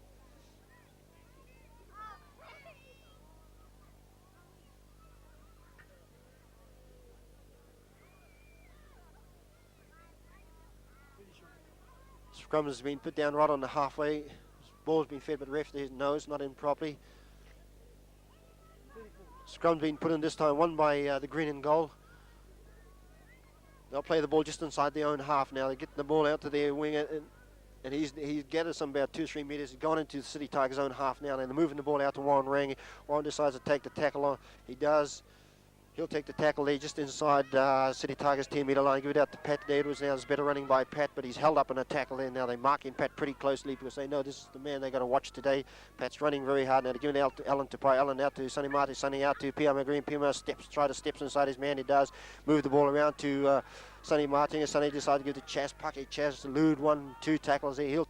Scrum has been put down right on the halfway. Ball's been fed, but the ref says no, it's not in properly. Scrum's been put in this time, won by the green and goal. They'll play the ball just inside their own half now. They get the ball out to their winger, and he's gathered some about 2-3 metres. He's gone into the City Tigers' own half now. They're moving the ball out to Warren Rang. Warren decides to take the tackle on. He does. He'll take the tackle there just inside City Tigers' 10-metre line. Give it out to Pat Edwards now. There's better running by Pat, but he's held up in a tackle there. Now they're marking Pat pretty closely because they know this is the man they got to watch today. Pat's running very hard now. They're giving it out to Alan Tupai. Alan out to Sonny Martin. Sonny out to Piama Green. Piama steps inside his man. He does move the ball around to Sonny Martin. Sonny decides to give to Chas Paki. Chas elude 1-2 tackles there. He'll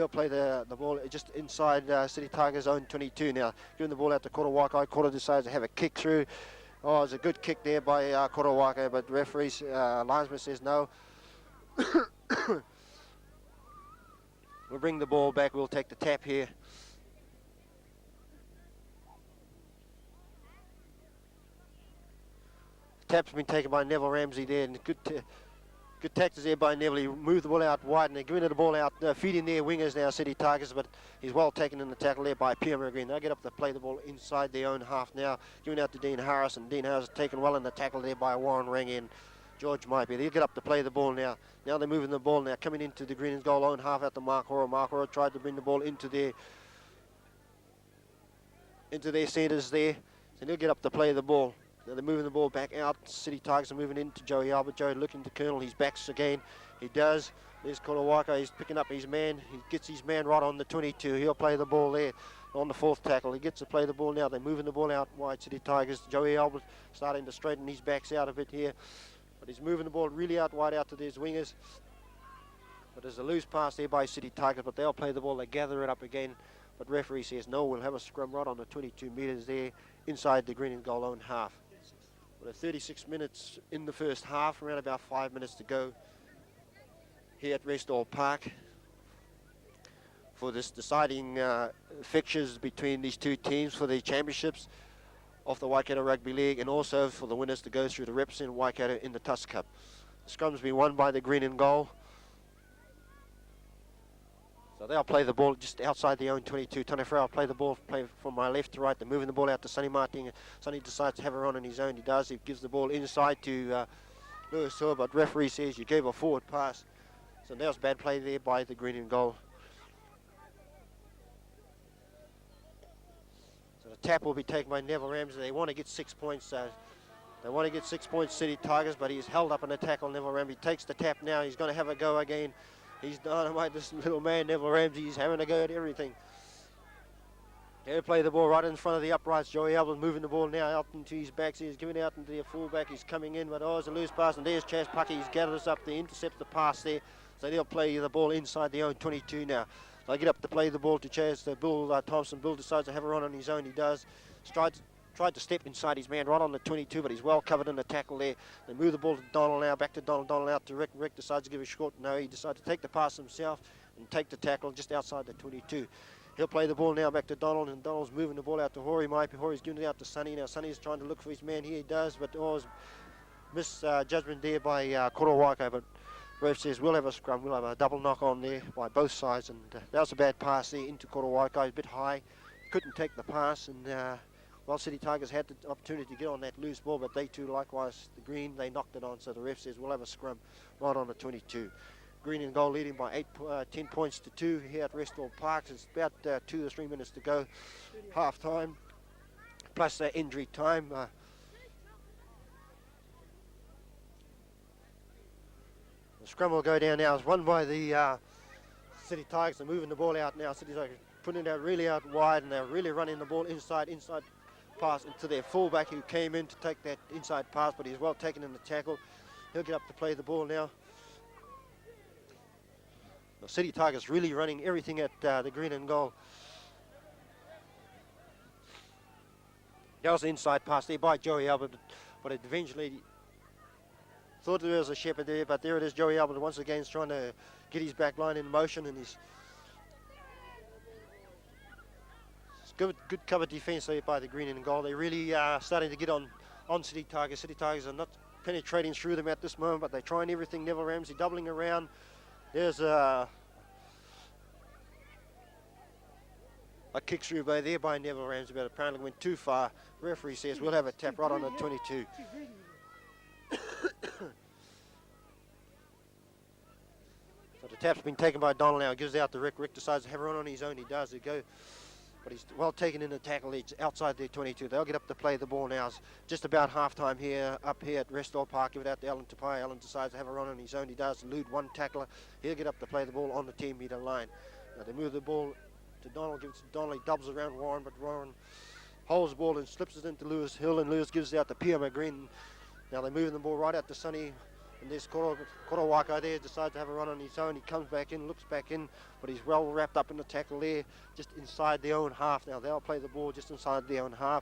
play the ball just inside City Tigers' own 22 now. Giving the ball out to Korowakai. Koro decides to have a kick through. Oh, it's a good kick there by Korowaka, but referee's linesman says no. We'll bring the ball back. We'll take the tap here. The tap's been taken by Neville Ramsey there, and good tactics there by Neville. He moved the ball out wide, and they're giving the ball out, feeding their wingers now, City Tigers, but he's well taken in the tackle there by Pierre Green. They'll get up to play the ball inside their own half now, giving out to Dean Harris, and Dean Harris is taken well in the tackle there by Warren Rang, and George might be. They'll get up to play the ball now. Now they're moving the ball now, coming into the green and goal own half at the Taniwharau. Taniwharau tried to bring the ball into their centres there. So they'll get up to play the ball. Now they're moving the ball back out. City Tigers are moving into Joey Albert. Joey looking to Colonel. He's backs again. He does. There's Korowaka. He's picking up his man. He gets his man right on the 22. He'll play the ball there on the fourth tackle. He gets to play the ball now. They're moving the ball out wide, City Tigers. Joey Albert starting to straighten his backs out a bit here. But he's moving the ball really out wide out to these wingers. But there's a loose pass there by City Tigers, but they'll play the ball. They gather it up again. But referee says no, we'll have a scrum right on the 22 metres there inside the green and goal own half. Well, 36 minutes in the first half, around about 5 minutes to go here at Restall Park for this deciding fixtures between these two teams for the championships of the Waikato Rugby League, and also for the winners to go through to represent Waikato in the Tusk Cup. The scrum's been won by the green and goal. So they'll play the ball just outside the own 22. Taniwharau play the ball, play from my left to right. They're moving the ball out to Sonny Martin. Sonny decides to have a run on his own. He does. He gives the ball inside to Lewis Hill, but referee says you gave a forward pass. So that was bad play there by the green and goal. So the tap will be taken by Neville Ramsey. They want to get 6 points. They want to get 6 points, City Tigers, but he's held up in a tackle. Neville Ramsey takes the tap now. He's going to have a go again. He's dynamite, this little man, Neville Ramsey. He's having a go at everything. He'll play the ball right in front of the uprights. Joey Albert moving the ball now out into his backs. He's giving out into the fullback. He's coming in, but it's a loose pass, and there's Chaz Pucky. He's gathered us up to intercept the pass there. So they'll play the ball inside the own 22 now. They get up to play the ball to Chaz. Bill Thompson. Bill decides to have a run on his own. He does. Tried to step inside his man right on the 22, but he's well covered in the tackle there. They move the ball to Donald now, back to Donald. Donald out to Rick. Rick decides to give a short. No, he decides to take the pass himself and take the tackle just outside the 22. He'll play the ball now back to Donald, and Donald's moving the ball out to Hori Maipi. Hori's giving it out to Sonny. Now Sonny's trying to look for his man here. He does, but misjudgment there by Korowaka. But ref says we'll have a scrum. We'll have a double knock on there by both sides, and that was a bad pass there into Korowaka. A bit high, couldn't take the pass, and well, City Tigers had the opportunity to get on that loose ball, but they too, likewise, the green, they knocked it on. So the ref says we'll have a scrum right on the 22. Green and goal leading by 10 points to 2 here at Restall Park. It's about 2 or 3 minutes to go, half time, plus injury time. The scrum will go down now. It's won by the City Tigers. They're moving the ball out now. City Tigers putting it out really out wide, and they're really running the ball inside pass into their fullback, who came in to take that inside pass, but he's well taken in the tackle. He'll get up to play the ball now. The City Tigers really running everything at the green and goal. That was the inside pass there by Joey Albert, but it eventually thought there was a shepherd there, but there it is. Joey Albert once again is trying to get his back line in motion, and he's good cover defence there by the green and goal. They really are starting to get on City Tigers. City Tigers are not penetrating through them at this moment, but they're trying everything. Neville Ramsey doubling around. There's a kick through by there by Neville Ramsey, but apparently went too far. Referee says we'll have a tap right on the 22. So the tap's been taken by Donald now. Gives it out to Rick. Rick decides to have a run on his own. He does. He go. But he's well taken in the tackle. He's outside their 22. They'll get up to play the ball now. It's just about half-time here, up here at Restall Park. Give it out to Alan Tapai. Alan decides to have a run on his own. He does elude one tackler. He'll get up to play the ball on the 10-metre line. Now they move the ball to Donald. Gives it to Donald. He doubles around Warren, but Warren holds the ball and slips it into Lewis Hill, and Lewis gives it out to Pierre McGreen. Now they're moving the ball right out to Sonny. And there's Korowaka there, decides to have a run on his own. He comes back in, looks back in, but he's well wrapped up in the tackle there, just inside their own half. Now they'll play the ball just inside their own half.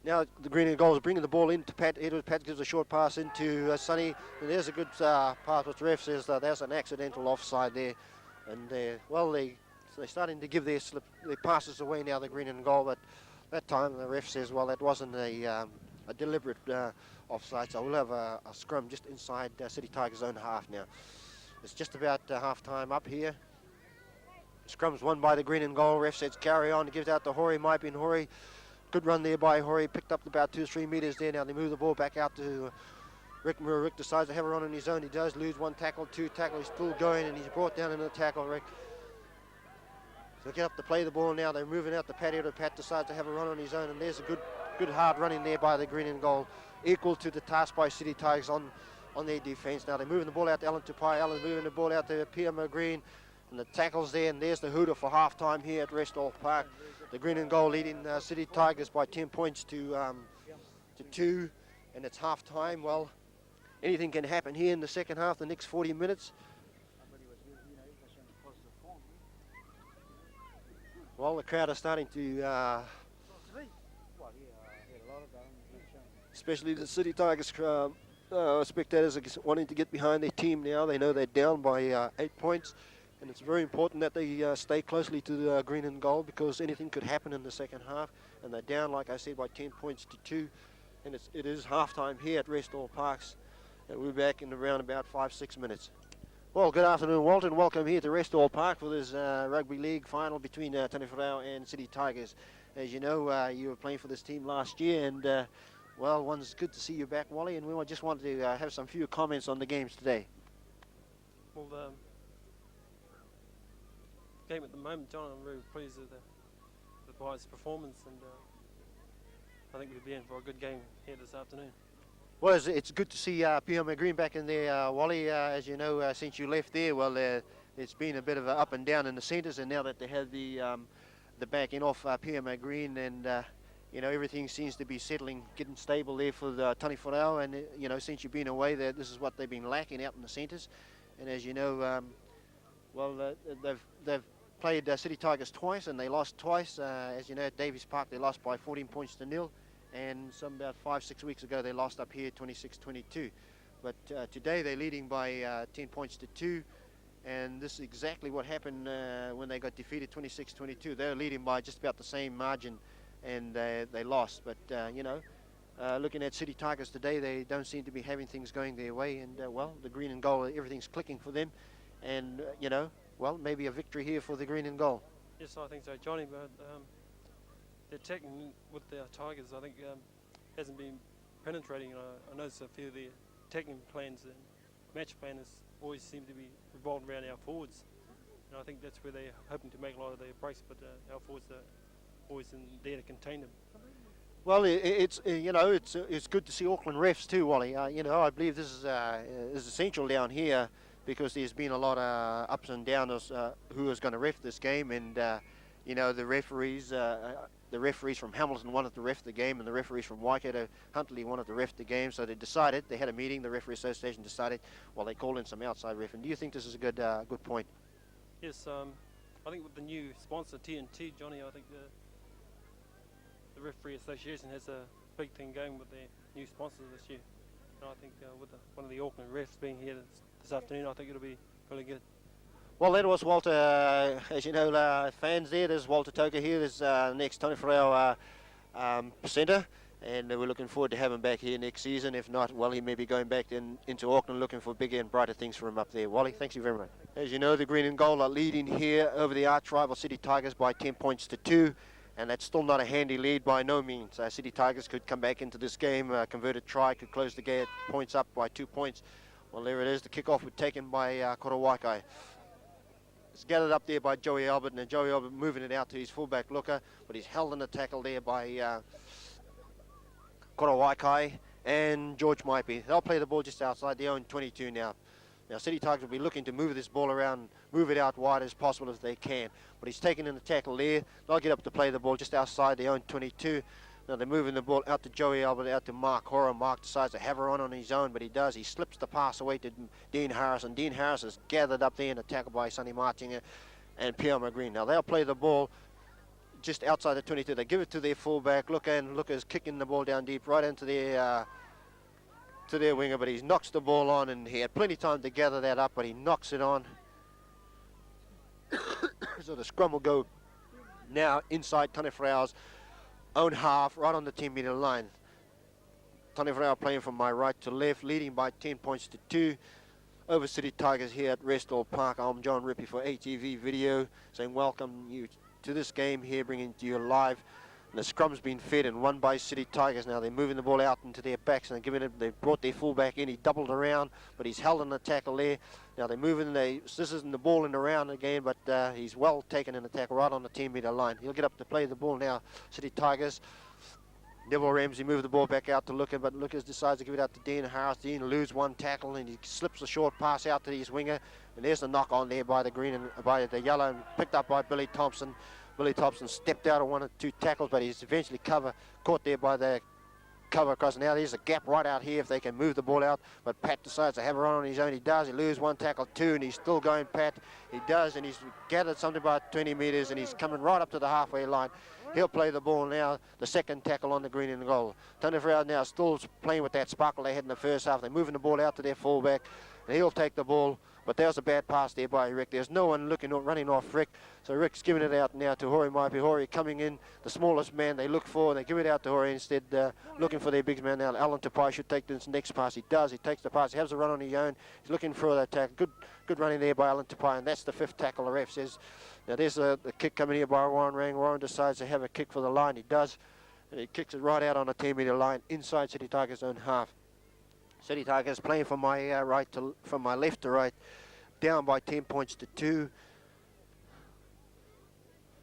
Now the green and gold is bringing the ball into Pat Edwards. Pat gives a short pass into Sonny. And there's a good pass, which the ref says there's an accidental offside there. And they're starting to give their passes away now, the green and gold. But that time the ref says, well, that wasn't a deliberate offside. So we'll have a scrum just inside City Tigers' own half now. It's just about half-time up here. Scrum's won by the green and gold. Ref says carry on. Gives out to Hori. Might be Hori. Good run there by Hori. Picked up about 2-3 metres there. Now they move the ball back out to Rick. Rick decides to have a run on his own. He does lose one tackle, two tackle. He's still going, and he's brought down another tackle, Rick. So get up to play the ball now. They're moving out the patio to Pat decides to have a run on his own, and there's a good hard running there by the green and gold. Equal to the task by City Tigers on their defence. Now they're moving the ball out to Alan Tupai. Alan's moving the ball out to Pierre Green. And the tackle's there, and there's the hooter for half-time here at Restall Park. The green and gold leading City Tigers by 10 points to 2, and it's half-time. Well, anything can happen here in the second half, the next 40 minutes. Well, the crowd are starting to, especially the City Tigers spectators are wanting to get behind their team now. They know they're down by 8 points. And it's very important that they stay closely to the green and gold, because anything could happen in the second half. And they're down, like I said, by 10 points to 2. And it is half-time here at Restall Parks. And we're back in around about 5-6 minutes. Well, good afternoon, Walton. Welcome here to Restall Park for this rugby league final between Taniwharau and City Tigers. As you know, you were playing for this team last year. And, well, it's good to see you back, Wally. And we just wanted to have some few comments on the games today. Well, game at the moment, John, I'm really pleased with the boys' performance, and I think we'll be in for a good game here this afternoon. Well, it's good to see Pierre Green back in there, Wally. As you know, since you left there, well, it's been a bit of a up and down in the centres, and now that they have the backing off Pierre Green, and you know, everything seems to be settling, getting stable there for the Taniwharau, and you know, since you've been away, this is what they've been lacking out in the centres, and as you know, well, they've played City Tigers twice, and they lost twice. As you know, at Davies Park, they lost by 14 points to 0. And about 5-6 weeks ago, they lost up here 26-22. But today, they're leading by 10 points to 2. And this is exactly what happened when they got defeated 26-22. They were leading by just about the same margin, and they lost. But, you know, looking at City Tigers today, they don't seem to be having things going their way. And, well, the green and gold, everything's clicking for them. And, you know, well, maybe a victory here for the green and gold. Yes, I think so, Johnny. But the attacking with the Tigers, I think, hasn't been penetrating. I noticed a few of the attacking plans and match planners always seem to be revolving around our forwards. And I think that's where they're hoping to make a lot of their breaks, but our forwards are always in there to contain them. Well, it's you know, it's good to see Auckland refs too, Wally. You know, I believe this is essential down here, because there's been a lot of ups and downs who is going to ref this game, and you know, the referees from Hamilton wanted to ref the game, and the referees from Waikato Huntley wanted to ref the game, so they had a meeting. The referee association decided, well, they called in some outside ref. And do you think this is a good point? Yes, I think with the new sponsor TNT, Johnny, I think the referee association has a big thing going with their new sponsors this year. And I think with one of the Auckland refs being here this afternoon, I think it'll be really good. Well, that was Walter. As you know, fans there, there's Walter Toka here. There's next Taniwharau presenter, and we're looking forward to having him back here next season. If not, well, he may be going back into Auckland looking for bigger and brighter things for him up there. Wally, thanks you very much. As you know, the green and gold are leading here over the arch rival City Tigers by 10 points to 2. And that's still not a handy lead by no means. City Tigers could come back into this game, converted try, could close the game, points up by 2 points. Well, there it is. The kickoff was taken by Korowaikai. It's gathered up there by Joey Albert, and Joey Albert moving it out to his fullback Looker, but he's held in the tackle there by Korowaikai and George Maipi. They'll play the ball just outside their own 22 now. Now, City Tigers will be looking to move this ball around, move it out wide as possible as they can. But he's taken in the tackle there. They'll get up to play the ball just outside their own 22. Now they're moving the ball out to Joey Albert, out to Mark Horror. Mark decides to have her on his own, but he does. He slips the pass away to Dean Harris, and Dean Harris is gathered up there in the tackle by Sonny Martin and Pierre McGreen. Now they'll play the ball just outside the 22. They give it to their fullback. Looker's kicking the ball down deep right into their to their winger, but he knocks the ball on, and he had plenty of time to gather that up, but he knocks it on. So the scrum will go now inside Taniwharau's own half, right on the 10-metre line. Taniwharau playing from my right to left, leading by 10 points to 2. over City Tigers here at Restall Park. I'm John Rippey for ATV Video, saying welcome you to this game here, bringing to you live. And the scrum's been fed and won by City Tigers. Now they're moving the ball out into their backs and they're giving it. They brought their fullback in. He doubled around, but he's held in the tackle there. Now they're moving. This isn't the ball in the round again, but he's well taken in the tackle right on the 10-metre line. He'll get up to play the ball now. City Tigers. Neville Ramsey moved the ball back out to Lucas, but Lucas decides to give it out to Dean Harris. Dean loses one tackle and he slips a short pass out to his winger. And there's the knock on there by the green and by the yellow, and picked up by Billy Thompson. Billy Thompson stepped out of 1 or 2 tackles, but he's eventually caught there by the cover across. Now there's a gap right out here if they can move the ball out, but Pat decides to have a run on his own. He does. He loses 1 tackle, 2, and he's still going, Pat. He does, and he's gathered something about 20 metres, and he's coming right up to the halfway line. He'll play the ball now, the second tackle on the green and goal. Taniwharau now still playing with that sparkle they had in the first half. They're moving the ball out to their fullback, and he'll take the ball. But there was a bad pass there by Rick. There's no one running off Rick. So Rick's giving it out now to Hori Maipi. Hori coming in, the smallest man they look for, and they give it out to Hori instead, looking for their big man now. Alan Tupai should take this next pass. He does. He takes the pass. He has a run on his own. He's looking for that tackle. Good running there by Alan Tupai, and that's the 5th tackle. The ref says. Now there's the kick coming here by Warren Rang. Warren decides to have a kick for the line. He does, and he kicks it right out on the 10-metre line inside City Tigers' own half. City Tigers playing from my from my left to right, down by 10 points to 2.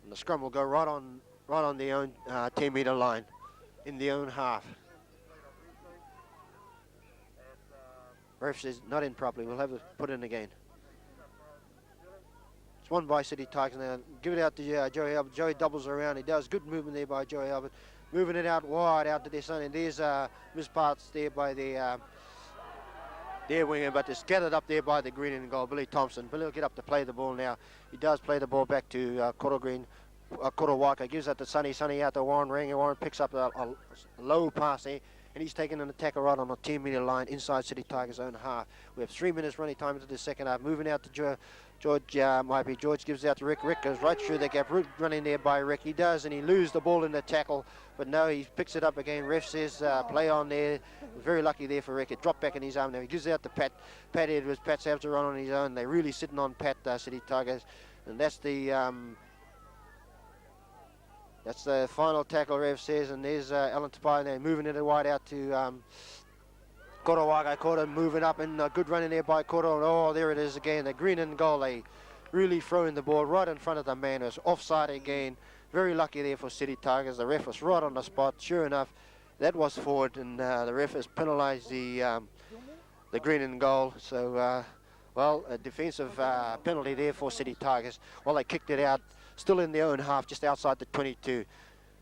And the scrum will go right on their own 10-metre line, in their own half. Ref says not in properly. We'll have to put in again. It's won by City Tigers now. Give it out to Joey Albert. Joey doubles around. He does good movement there by Joey Albert. Moving it out wide out to their son. And there's missed parts there by their winger, but it's gathered up there by the green and goal, Billy Thompson. Billy will get up to play the ball now. He does play the ball back to Koro Green. Koro Waka gives that to Sonny. Sonny out to Warren Rang. Warren picks up a low pass there. And he's taking an attacker right on the 10-metre line inside City Tigers' own half. We have 3 minutes running time into the second half. Moving out to George. George gives out to Rick. Rick goes right through the gap. Running there by Rick. He does, and he loses the ball in the tackle. But no, he picks it up again. Ref says play on there. Very lucky there for Rick. It dropped back in his arm now. He gives it out to Pat Edwards. Pat's has to run on his own. They're really sitting on Pat, City Tigers. And that's the final tackle, ref says, and there's Alan Tupai there moving it wide out to Koro Waga. Koro moving up, and good running there by Koro. Oh, there it is again, the green and goal. They really throwing the ball right in front of the man. It was offside again. Very lucky there for City Tigers. The ref was right on the spot. Sure enough, that was forward, and the ref has penalised the green and goal. So, well, a defensive penalty there for City Tigers. Well, they kicked it out. Still in their own half, just outside the 22.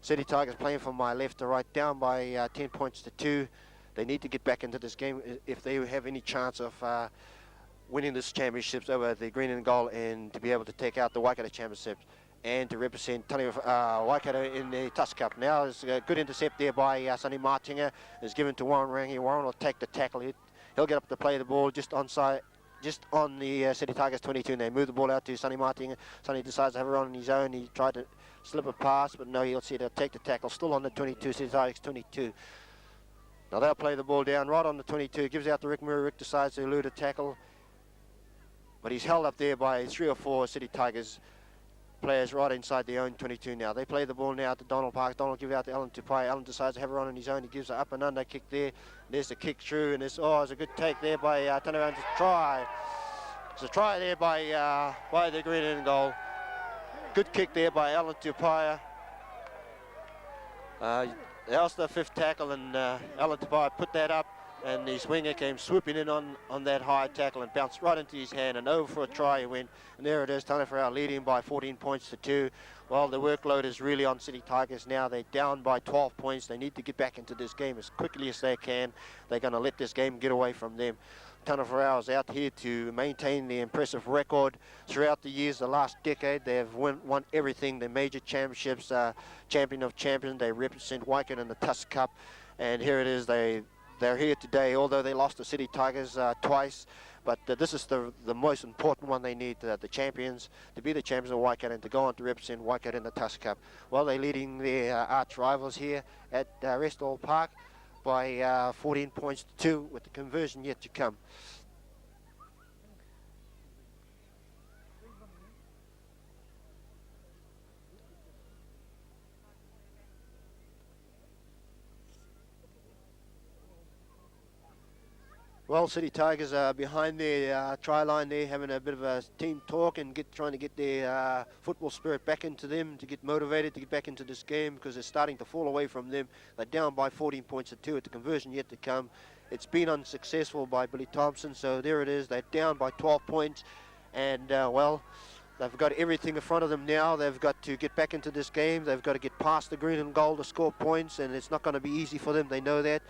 City Tigers playing from my left to right, down by 10 points to 2. They need to get back into this game if they have any chance of winning this championships over the green and gold, and to be able to take out the Waikato Championships and to represent Waikato in the Tusk Cup. Now there's a good intercept there by Sonny Martinga. It's given to Warren Rangi. Warren will take the tackle. He'll get up to play the ball just on the City Tigers 22, and they move the ball out to Sonny Martinga. Sonny decides to have it on his own. He tried to slip a pass, but no, he'll see they'll take the tackle. Still on the 22, City Tigers 22. Now they'll play the ball down right on the 22. Gives out to Rick Murray. Rick decides to elude a tackle, but he's held up there by 3 or 4 City Tigers players right inside their own 22 now. They play the ball now to Donald Parks. Donald gives out to Alan Tupai. Alan decides to have it on his own. He gives an up and under kick there. There's the kick through, and it's a good take there by Taniwharau. It's a try. It's a try there by the green and goal. Good kick there by Alan Tupai. That was the 5th tackle, and Alan Tupai put that up, and his winger came swooping in on that high tackle and bounced right into his hand, and over for a try he went. And there it is, Taniwharau leading by 14 points to 2. Well, the workload is really on City Tigers now. They're down by 12 points. They need to get back into this game as quickly as they can. They're going to let this game get away from them. Taniwharau is out here to maintain the impressive record throughout the years. The last decade, they have won everything. The major championships, champion of champions. They represent Waikato in the Tusk Cup. And here it is. They're here today, although they lost to City Tigers twice. But this is the most important one they need, the champions, to be the champions of Waikato and to go on to represent Waikato in the Tusk Cup. Well, they're leading their arch rivals here at Restall Park by 14 points to 2, with the conversion yet to come. Well, City Tigers are behind their try line there, having a bit of a team talk and trying to get their football spirit back into them, to get motivated to get back into this game, because they're starting to fall away from them. They're down by 14 points to 2 at the conversion yet to come. It's been unsuccessful by Billy Thompson, so there it is. They're down by 12 points, and well, they've got everything in front of them now. They've got to get back into this game. They've got to get past the green and gold to score points, and it's not going to be easy for them. They know that.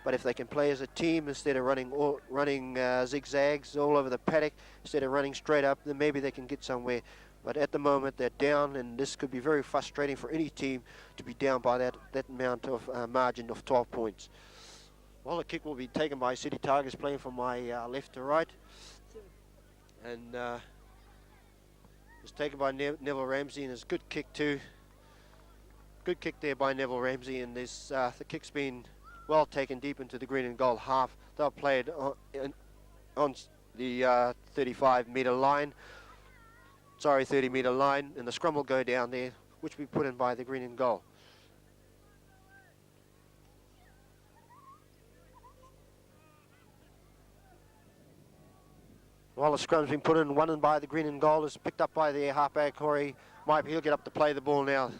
But if they can play as a team instead of running zigzags all over the paddock, instead of running straight up, then maybe they can get somewhere. But at the moment, they're down, and this could be very frustrating for any team to be down by that amount of margin of 12 points. Well, the kick will be taken by City Tigers, playing from my left to right. And it's taken by Neville Ramsey, and it's a good kick too. Good kick there by Neville Ramsey, and this the kick's been well taken deep into the green and gold half. They'll play it on the 35-metre line. Sorry, 30-metre line, and the scrum will go down there, which will be put in by the green and gold. Well, the scrum's been put in, one in by the green and gold. It's picked up by the halfback, Corey. He'll get up to play the ball now.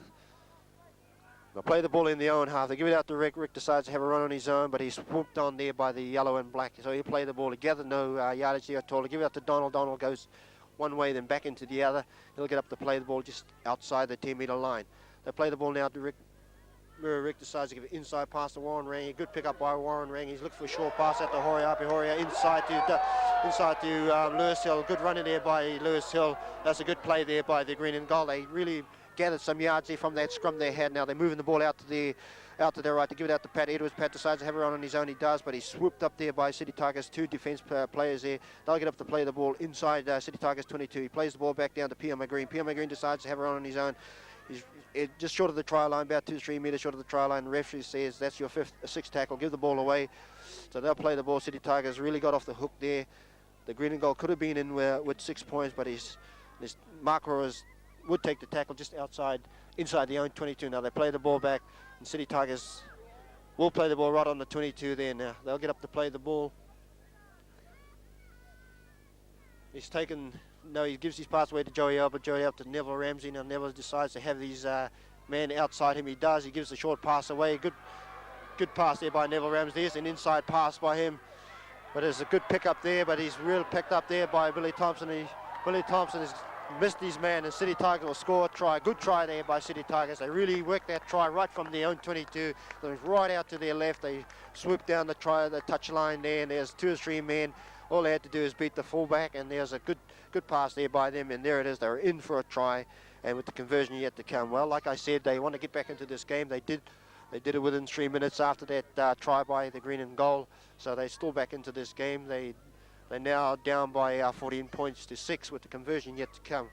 They'll play the ball in the own half. They give it out to Rick. Rick decides to have a run on his own, but he's swooped on there by the yellow and black. So he'll play the ball together. No yardage there at all. They give it out to Donald. Donald goes one way, then back into the other. He'll get up to play the ball just outside the 10-metre line. They play the ball now to Rick. Rick decides to give it inside pass to Warren Rangi. Good pick up by Warren Rangi. He's looking for a short pass out to Horia. Horia inside to Lewis Hill. Good run in there by Lewis Hill. That's a good play there by the green and gold. They really gathered some yards there from that scrum they had. Now they're moving the ball out to their right to give it out to Pat Edwards. Pat decides to have it on his own. He does, but he's swooped up there by City Tigers. Two defence players there. They'll get up to play the ball inside City Tigers 22. He plays the ball back down to Pierre McGreen. Pierre McGreen decides to have it on his own. He's just short of the try line, about 2-3 metres short of the try line. The referee says that's your sixth tackle. Give the ball away. So they'll play the ball. City Tigers really got off the hook there. The green and gold could have been in with 6 points, but his marker would take the tackle just inside the own 22. Now they play the ball back, and City Tigers will play the ball right on the 22 there now. They'll get up to play the ball. He gives his pass away to Joey Albert. Joey Albert to Neville Ramsey. Now Neville decides to have his man outside him. He does. He gives the short pass away. Good pass there by Neville Ramsey. There's an inside pass by him. But there's a good pick up there, but he's real picked up there by Billy Thompson. Billy Thompson has missed his man, and City Tigers will score a try. Good try there by City Tigers. They really worked that try right from their own 22. They went right out to their left. They swooped down the touch line there, and there's 2 or 3 men. All they had to do is beat the fullback, and there's a good pass there by them, and there it is. They were in for a try, and with the conversion yet to come. Well, like I said, they want to get back into this game. They did it within 3 minutes after that try by the green and gold, so they're still back into this game. They're now down by 14 points to 6 with the conversion yet to come.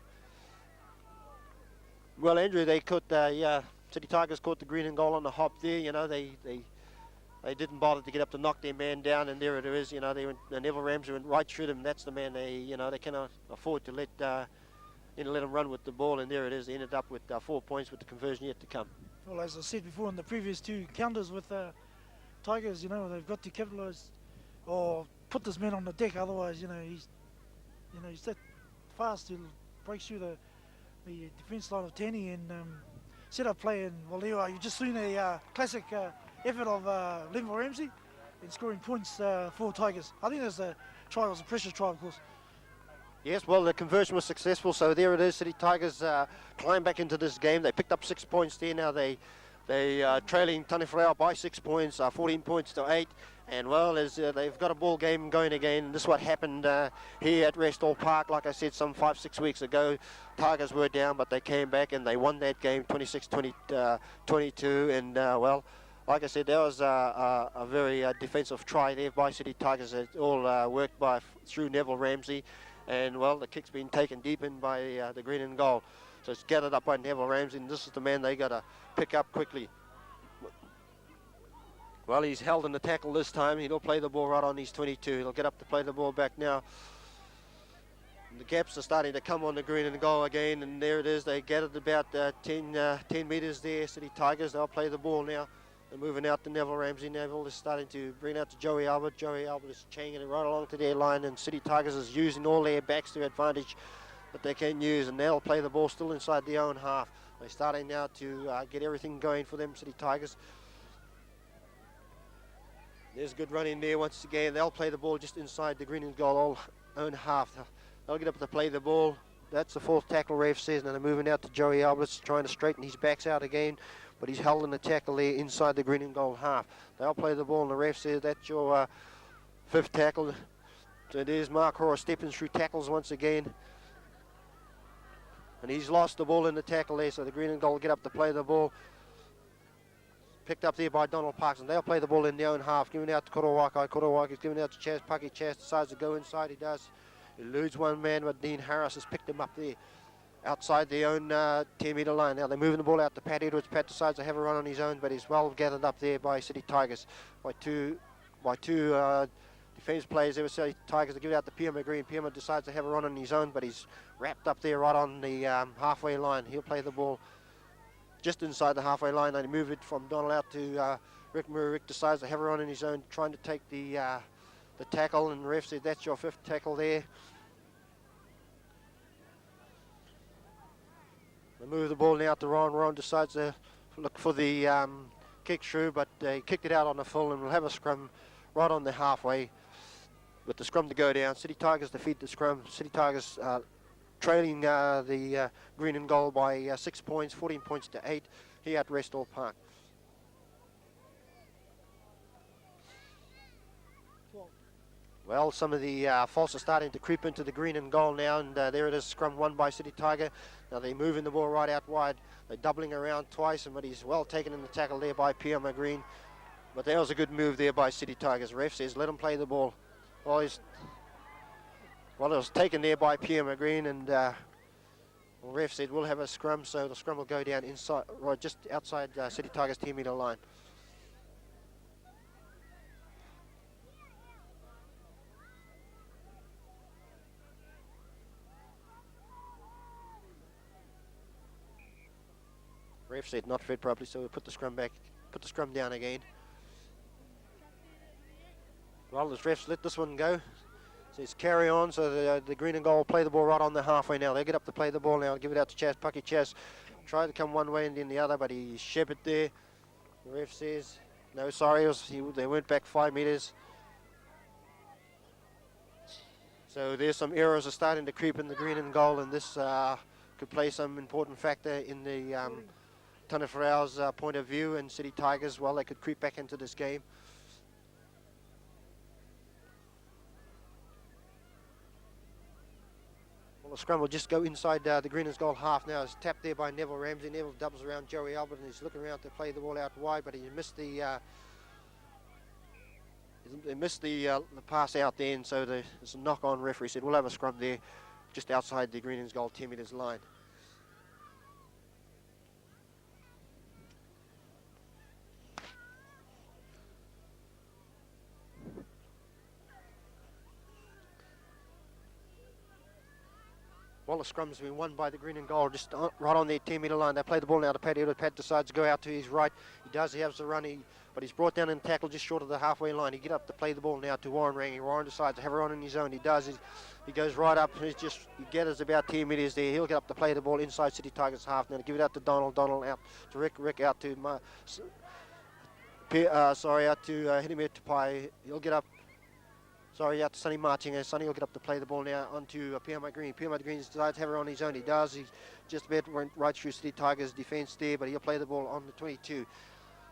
Well, Andrew, City Tigers caught the green and gold on the hop there. You know, they didn't bother to get up to knock their man down, and there it is. You know, Neville Ramsey went right through them. That's the man they cannot afford to let them run with the ball, and there it is. They ended up with 4 points with the conversion yet to come. Well, as I said before in the previous 2 counters with Tigers, they've got to capitalise or put this man on the deck. Otherwise, he's that fast to break through the defence line of Tani and set up play. And well, there you are. You've just seen a classic effort of Neville Ramsey in scoring points for Tigers. I think the try was a precious try, of course. Yes, well, the conversion was successful, so there it is. City Tigers climb back into this game. They picked up 6 points there. Now they trailing Taniwharau by 6 points, 14 points to 8. And well, they've got a ball game going again. This is what happened here at Restall Park. Like I said, some 5-6 weeks ago, Tigers were down, but they came back and they won that game 26-22. And well, like I said, that was a very defensive try there by City Tigers. It all worked through Neville Ramsey. And well, the kick's been taken deep in by the green and gold. So it's gathered up by Neville Ramsey, and this is the man they got to pick up quickly. Well, he's held in the tackle this time. He'll play the ball right on his 22. He'll get up to play the ball back now. The gaps are starting to come on the green and gold again, and there it is. They gathered about 10 metres there, City Tigers. They'll play the ball now. They're moving out to Neville Ramsey. Neville is starting to bring it out to Joey Albert. Joey Albert is chaining it right along to their line, and City Tigers is using all their backs to advantage that they can use, and they'll play the ball still inside their own half. They're starting now to get everything going for them, City Tigers. There's good running there once again. They'll play the ball just inside the green and goal own half. They'll get up to play the ball. That's the fourth tackle, ref says, and they're moving out to Joey Alberts, trying to straighten his backs out again, but he's held in the tackle there inside the green and gold half. They'll play the ball, and the ref says that's your fifth tackle. So there's Mark Hoare stepping through tackles once again, and he's lost the ball in the tackle there, so the green and gold get up to play the ball. Picked up there by Donald Parks, and they'll play the ball in their own half, giving out to Korowaki. Korowaki's giving out to Chaz Pucky. Chaz decides to go inside. He does. He eludes one man, but Dean Harris has picked him up there outside their own 10-metre line. Now they're moving the ball out to Pat Edwards. Pat decides to have a run on his own, but he's well gathered up there by City Tigers. By two defence players. There were City Tigers to give it out to Pierre McGreen. Pierre decides to have a run on his own, but he's wrapped up there right on the halfway line. He'll play the ball just inside the halfway line. They move it from Donald out to Rick Murray. Rick decides to have a run on his own, trying to take the tackle, and the ref said that's your fifth tackle there. They move the ball now to Ron. Ron decides to look for the kick through, but they kicked it out on the full, and we'll have a scrum right on the halfway with the scrum to go down. City Tigers defeat the scrum. City Tigers trailing the green and gold by 6 points, 14 points to 8 here at Restall Park. Well, some of the faults are starting to creep into the green and gold now, and there it is, scrum won by City Tiger. Now they're moving the ball right out wide. They're doubling around twice, but he's well taken in the tackle there by Pierre McGreen. But that was a good move there by City Tigers. Ref says let him play the ball. Well, it was taken there by Pierre McGreen, and ref said we'll have a scrum, so the scrum will go down inside, right just outside City Tigers 10-metre line. Ref said not fed properly, so we'll put the scrum back, put the scrum down again. Well, the refs let this one go. Says carry on, so the green and gold will play the ball right on the halfway now. They get up to play the ball now, give it out to Chaz Pucky. Chaz tried to come one way and then the other, but he shepherded there. The ref says, no, sorry, they went back 5 metres. So there's some errors are starting to creep in the green and gold, and this could play some important factor in the Taniwharau's point of view, and City Tigers, well, they could creep back into this game. Well, the scrum will just go inside the green and gold half now. It's tapped there by Neville Ramsey. Neville doubles around Joey Albert, and he's looking around to play the ball out wide, but he missed the pass out there, and so there's a knock on. Referee said we'll have a scrum there just outside the green and gold 10 metres line. Well, the scrum's been won by the green and gold, just right on their 10-metre line. They play the ball now to Pat Edwards. Pat decides to go out to his right. He does, he has the run, but he's brought down in tackle just short of the halfway line. He get up to play the ball now to Warren Rangi. Warren decides to have a run on his own. He does, he goes right up. He gathers about 10 metres there. He'll get up to play the ball inside City Tigers half. Now to give it out to Donald. Donald out to Rick. Rick out to out to Hidimir Tupai. He'll get up. Sorry, out to Sonny Marching, and Sonny will get up to play the ball now onto Pierre McGreen. Pierre McGreen decides to have her on his own. He does. He just about went right through City Tigers' defence there, but he'll play the ball on the 22.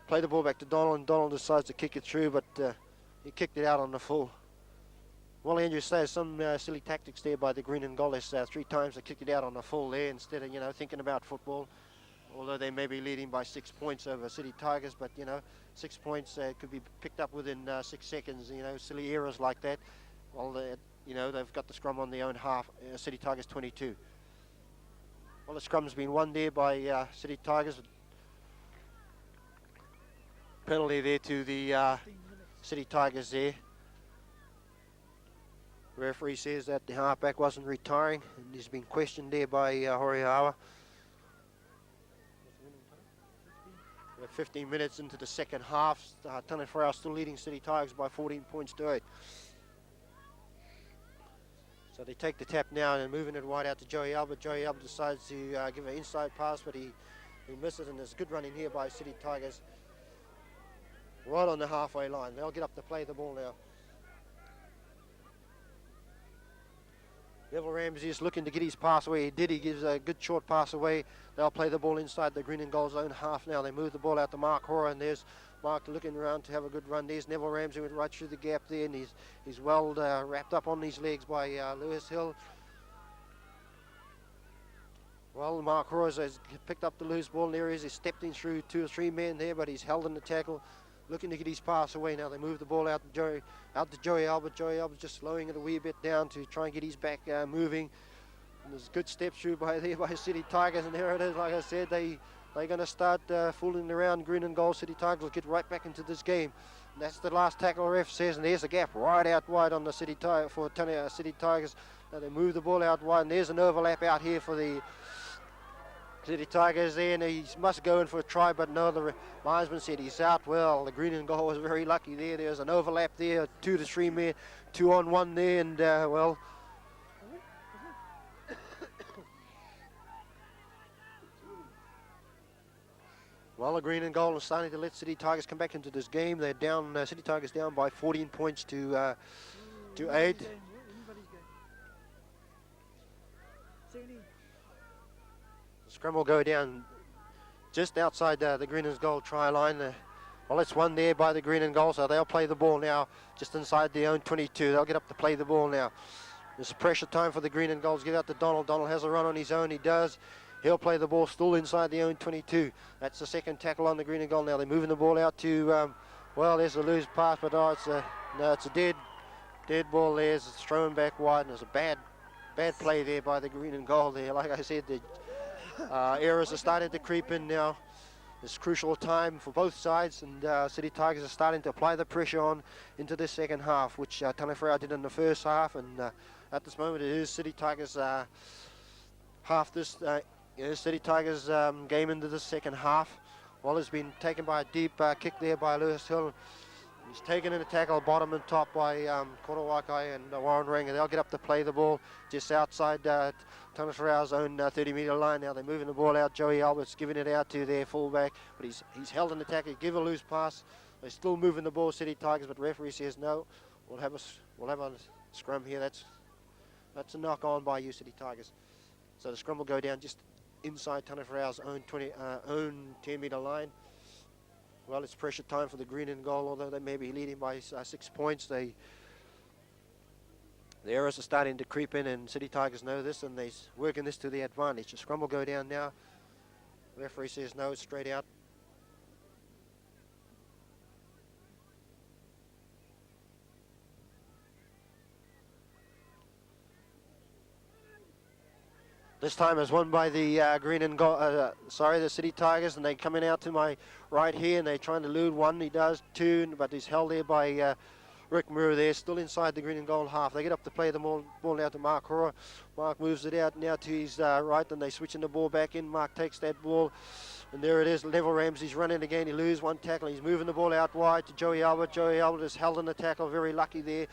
Play the ball back to Donald, and Donald decides to kick it through, but he kicked it out on the full. Well, Andrew says some silly tactics there by the green and gold. 3 times they kicked it out on the full there instead of, thinking about football. Although they may be leading by 6 points over City Tigers, but 6 points could be picked up within 6 seconds. Silly errors like that. Well, they've got the scrum on their own half. City Tigers 22. Well, the scrum's been won there by City Tigers. Penalty there to the City Tigers there. Referee says that the halfback wasn't retiring, and he's been questioned there by Horiawa. We're 15 minutes into the second half. Taniwharau still leading City Tigers by 14 points to 8. So they take the tap now and moving it wide out to Joey Albert. Joey Albert decides to give an inside pass, but he misses, and there's a good run in here by City Tigers. Right on the halfway line. They'll get up to play the ball now. Neville Ramsey is looking to get his pass away. He did. He gives a good short pass away. They'll play the ball inside the green and gold zone half now. They move the ball out to Mark Hora, and there's Mark looking around to have a good run. There's Neville Ramsey went right through the gap there, and he's well wrapped up on his legs by Lewis Hill. Well, Mark Hora has picked up the loose ball, and there he is. He stepped in through 2 or 3 men there, but he's held in the tackle, looking to get his pass away. Now they move the ball out to Joey Albert. Joey Albert just slowing it a wee bit down to try and get his back moving. And there's a good step through by City Tigers, and there it is. Like I said, they're going to start fooling around green and gold. City Tigers will get right back into this game. And that's the last tackle ref says, and there's a gap right out wide on the City Tigers. Now they move the ball out wide, and there's an overlap out here for the City Tigers there, and he must go in for a try, but no, the linesman said he's out. Well, the green and gold was very lucky there. There's an overlap there, 2 to 3 men, 2 on 1 there, and well. Well, the green and gold are starting to let City Tigers come back into this game. They're down, City Tigers down by 14 points to 8. Anybody's game. Scrum will go down just outside the green and gold try line. Well, it's one there by the green and gold, so they'll play the ball now just inside their own 22. They'll get up to play the ball now. There's pressure time for the green and golds. Get out to Donald. Donald has a run on his own. He does. He'll play the ball still inside the own 22. That's the second tackle on the green and gold now. They're moving the ball out to, well, there's a loose pass, but it's a dead ball there. It's thrown back wide, and there's a bad play there by the green and gold there. Like I said, the errors are starting to creep in now. It's crucial time for both sides, and City Tigers are starting to apply the pressure on into the second half, which Taniwharau did in the first half, and at this moment it is City Tigers half this City Tigers game into the second half. Well, it's been taken by a deep kick there by Lewis Hill. He's taken in a tackle bottom and top by Korawakai and Warren Ranger. They'll get up to play the ball just outside Taniwharau's own 30-metre line. Now they're moving the ball out. Joey Albert's giving it out to their fullback, but he's held in the tackle. Give a loose pass. They're still moving the ball, City Tigers, but referee says no. We'll have a scrum here. That's a knock on by you, City Tigers. So the scrum will go down just inside Taniwharau's own 10-metre line. Well, it's pressure time for the green and gold, although they may be leading by 6 points. The errors are starting to creep in, and City Tigers know this, and they're working this to their advantage. The scrum will go down now. The referee says no, it's straight out. This time is won by the green and gold, the City Tigers, and they're coming out to my right here, and they're trying to elude one. He does two, but he's held there by Rick Murray there, still inside the green and gold half. They get up to play the ball now to Mark Hora. Mark moves it out now to his right, and they're switching the ball back in. Mark takes that ball, and there it is. Neville Ramsey's running again. He loses one tackle. He's moving the ball out wide to Joey Albert. Joey Albert is held in the tackle, very lucky there.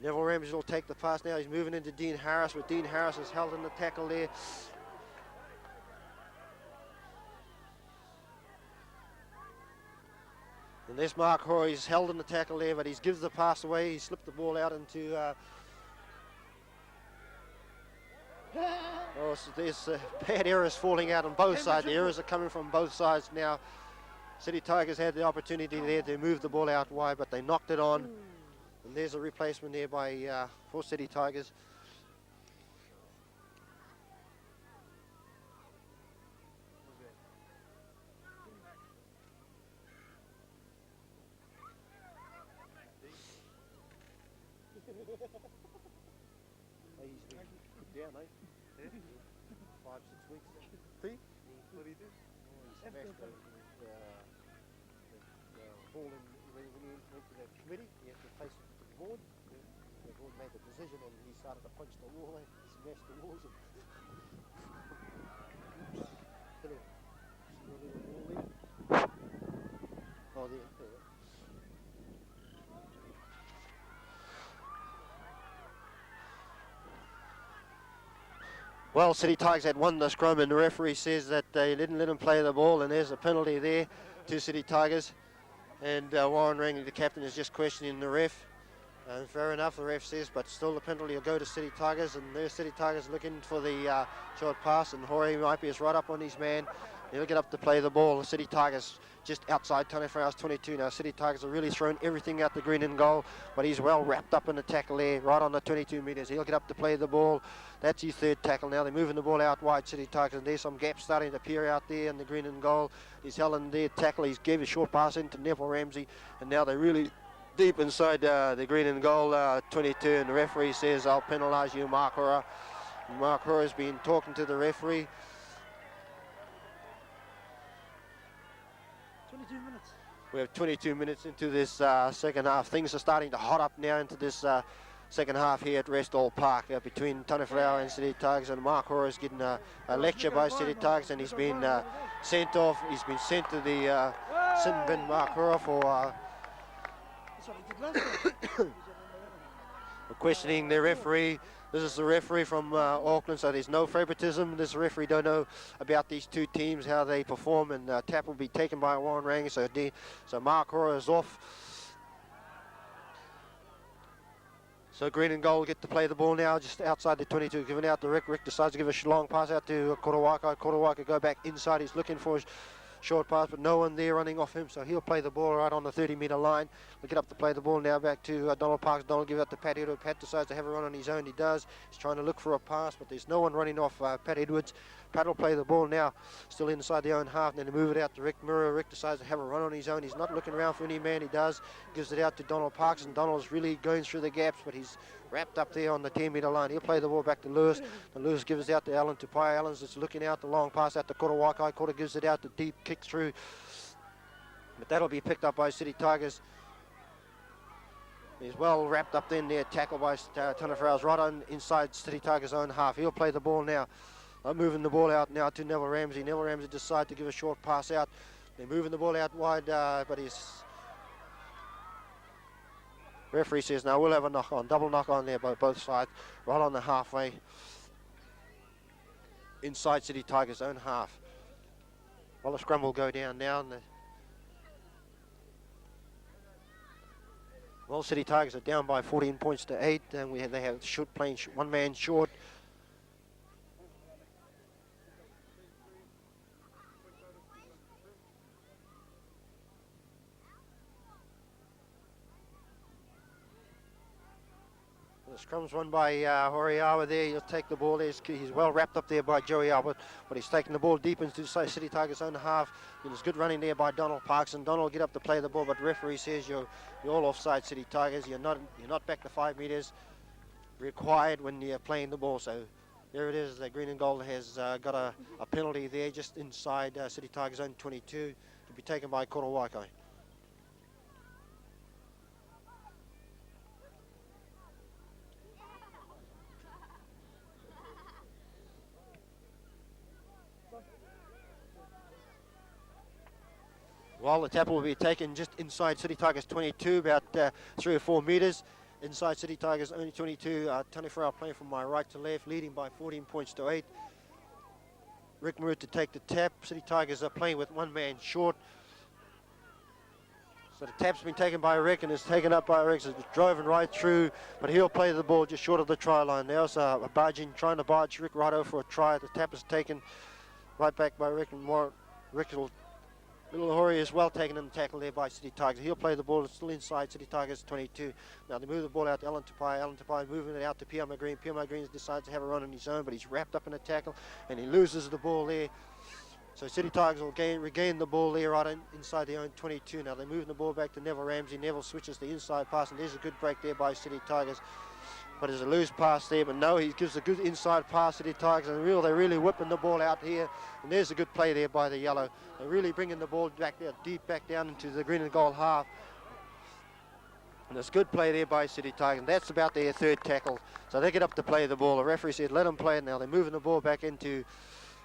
Neville Ramsey will take the pass now. He's moving into Dean Harris, but Dean Harris is held in the tackle there. And there's Mark Hoy. He's held in the tackle there, but he gives the pass away. He slipped the ball out into... so there's bad errors falling out on both sides. The errors are coming from both sides now. City Tigers had the opportunity there to move the ball out wide, but they knocked it on. And there's a replacement there by for City Tigers. Yeah, mate. 5, 6 weeks. See? What did he do? He smashed the ball in when he went to that committee. He had to face the board. The board made the decision, and he started to punch the wall. smash the walls. Oh, there. Well, City Tigers had won the scrum, and the referee says that they didn't let him play the ball, and there's a penalty there to City Tigers. And Warren Rangley, the captain, is just questioning the ref. Fair enough, the ref says, but still the penalty will go to City Tigers, and there's City Tigers looking for the short pass, and Hori Maipi is right up on his man. He'll get up to play the ball. The City Tigers just outside Taniwharau's 22 now. City Tigers are really throwing everything out the green and goal, but he's well wrapped up in the tackle there, right on the 22 metres. He'll get up to play the ball. That's his third tackle now. They're moving the ball out wide, City Tigers, and there's some gaps starting to appear out there in the green and goal. He's held in there, tackle. He's gave a short pass into Neville Ramsey, and now they're really deep inside the green and goal 22, and the referee says, I'll penalise you, Mark Hora. Mark Hora has been talking to the referee. 22 minutes. We have 22 minutes into this second half. Things are starting to hot up now into this second half here at Restall Park between Taniwharau and City Tigers, and Mark Hora is getting a lecture by City Tigers, and he's been sent off. He's been sent to the sin bin, Mark Hora, for That's what he did last time. questioning the referee. This is the referee from Auckland, so there's no favoritism. This referee don't know about these two teams, how they perform, and tap will be taken by Warren Rangley, so Mark Hora is off. So green and gold get to play the ball now, just outside the 22, giving out to Rick. Rick decides to give a long pass out to Korowaka. Korowaka go back inside. He's looking for a short pass, but no one there running off him, so he'll play the ball right on the 30-metre line. We'll get up to play the ball now back to Donald Parks. Donald give out to Pat Edwards. Pat decides to have a run on his own. He does. He's trying to look for a pass, but there's no one running off Pat Edwards. Pat will play the ball now, still inside their own half, and then move it out to Rick Murrow. Rick decides to have a run on his own. He's not looking around for any man. He does. Gives it out to Donald Parks, and Donald's really going through the gaps, but he's wrapped up there on the 10-metre line. He'll play the ball back to Lewis, and Lewis gives it out to Allen Tupai. Allen's just looking out the long pass out to Korowaka. Kora gives it out to deep, kick through, but that'll be picked up by City Tigers. He's well wrapped up in there, tackle by Taniwharau's right on inside City Tigers' own half. He'll play the ball now. They're moving the ball out now to Neville Ramsey. Neville Ramsey decides to give a short pass out. They're moving the ball out wide, but his referee says, no, we'll have a knock on, double knock on there by both sides, right on the halfway, inside City Tigers' own half. Well, the scrum will go down now. Well, City Tigers are down by 14 points to 8, and they have playing one man short. The scrum's run by Horiawa there. He'll take the ball. He's well wrapped up there by Joey Albert, but he's taking the ball deep into City Tigers' own half. And there's good running there by Donald Parks, and Donald will get up to play the ball, but the referee says you're all offside, City Tigers. You're not back to 5 metres required when you're playing the ball. So there it is. The green and gold has got a penalty there just inside City Tigers' own 22 to be taken by Korowaka. Well, the tackle will be taken just inside City Tigers 22, about 3 or 4 metres. Inside City Tigers only 22. Taniwharau playing from my right to left, leading by 14 points to 8. Rick Murrow to take the tap. City Tigers are playing with one man short. So the tap's been taken by Rick and is taken up by Rick. So it's driving right through, but he'll play the ball just short of the try line. There's a barging, trying to barge Rick right over for a try. The tap is taken right back by Rick, and more Rick will. Little Hori is well taken in the tackle there by City Tigers. He'll play the ball. It's still inside City Tigers 22. Now they move the ball out to Alan Tupai. Alan Tupai moving it out to Pierre McGreen. Pierre McGreen decides to have a run on his own, but he's wrapped up in a tackle and he loses the ball there. So City Tigers will regain the ball there right inside their own 22. Now they're moving the ball back to Neville Ramsey. Neville switches the inside pass, and there's a good break there by City Tigers. But there's a loose pass there, but no, he gives a good inside pass to the Tigers, and they're really whipping the ball out here. And there's a good play there by the yellow. They're really bringing the ball back there, deep back down into the green and gold half. And there's good play there by City Tigers, and that's about their third tackle. So they get up to play the ball. The referee said, let them play it now. They're moving the ball back into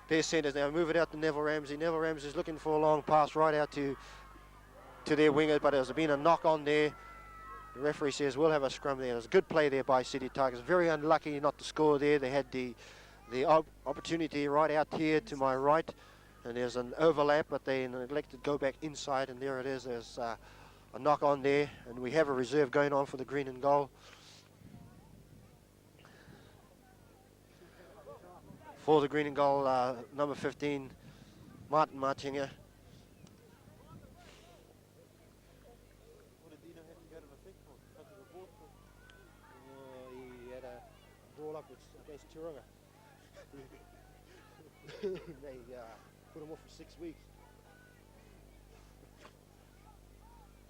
their centres now. Move it out to Neville Ramsey. Neville Ramsey is looking for a long pass right out to their wingers, but there's been a knock on there. The referee says we'll have a scrum there. There's a good play there by City Tigers. Very unlucky not to score there. They had the opportunity right out here to my right, and there's an overlap, but they neglected to go back inside, and there it is. There's a knock on there, and we have a reserve going on for the green and gold. For the green and gold, number 15, Martin Martinga. What did Dino have to go to the thing for? Go to the board for? He had a brawl up against Turunga. They put him off for 6 weeks.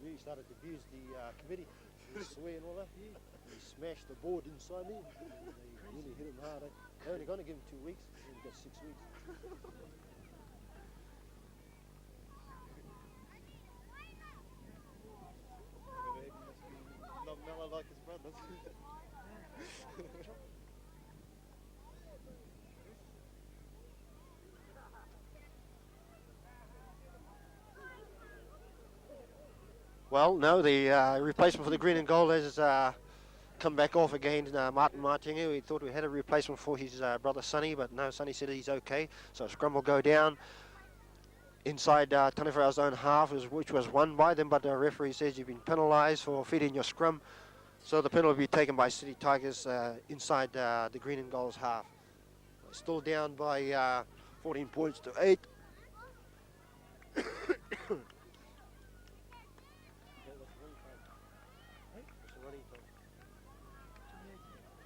Really started to abuse the committee. He swear and all that. He smashed the board inside me. They really hit him hard. They're only going to give him 2 weeks. He's only got 6 weeks. Not mellow like his brothers. Well, no, the replacement for the green and gold has come back off again, Martin Martinga. We thought we had a replacement for his brother Sonny, but no, Sonny said he's okay. So scrum will go down inside Taniwharau's own half, which was won by them, but the referee says you've been penalised for feeding your scrum. So the penalty will be taken by City Tigers inside the green and gold's half. Still down by 14 points to 8.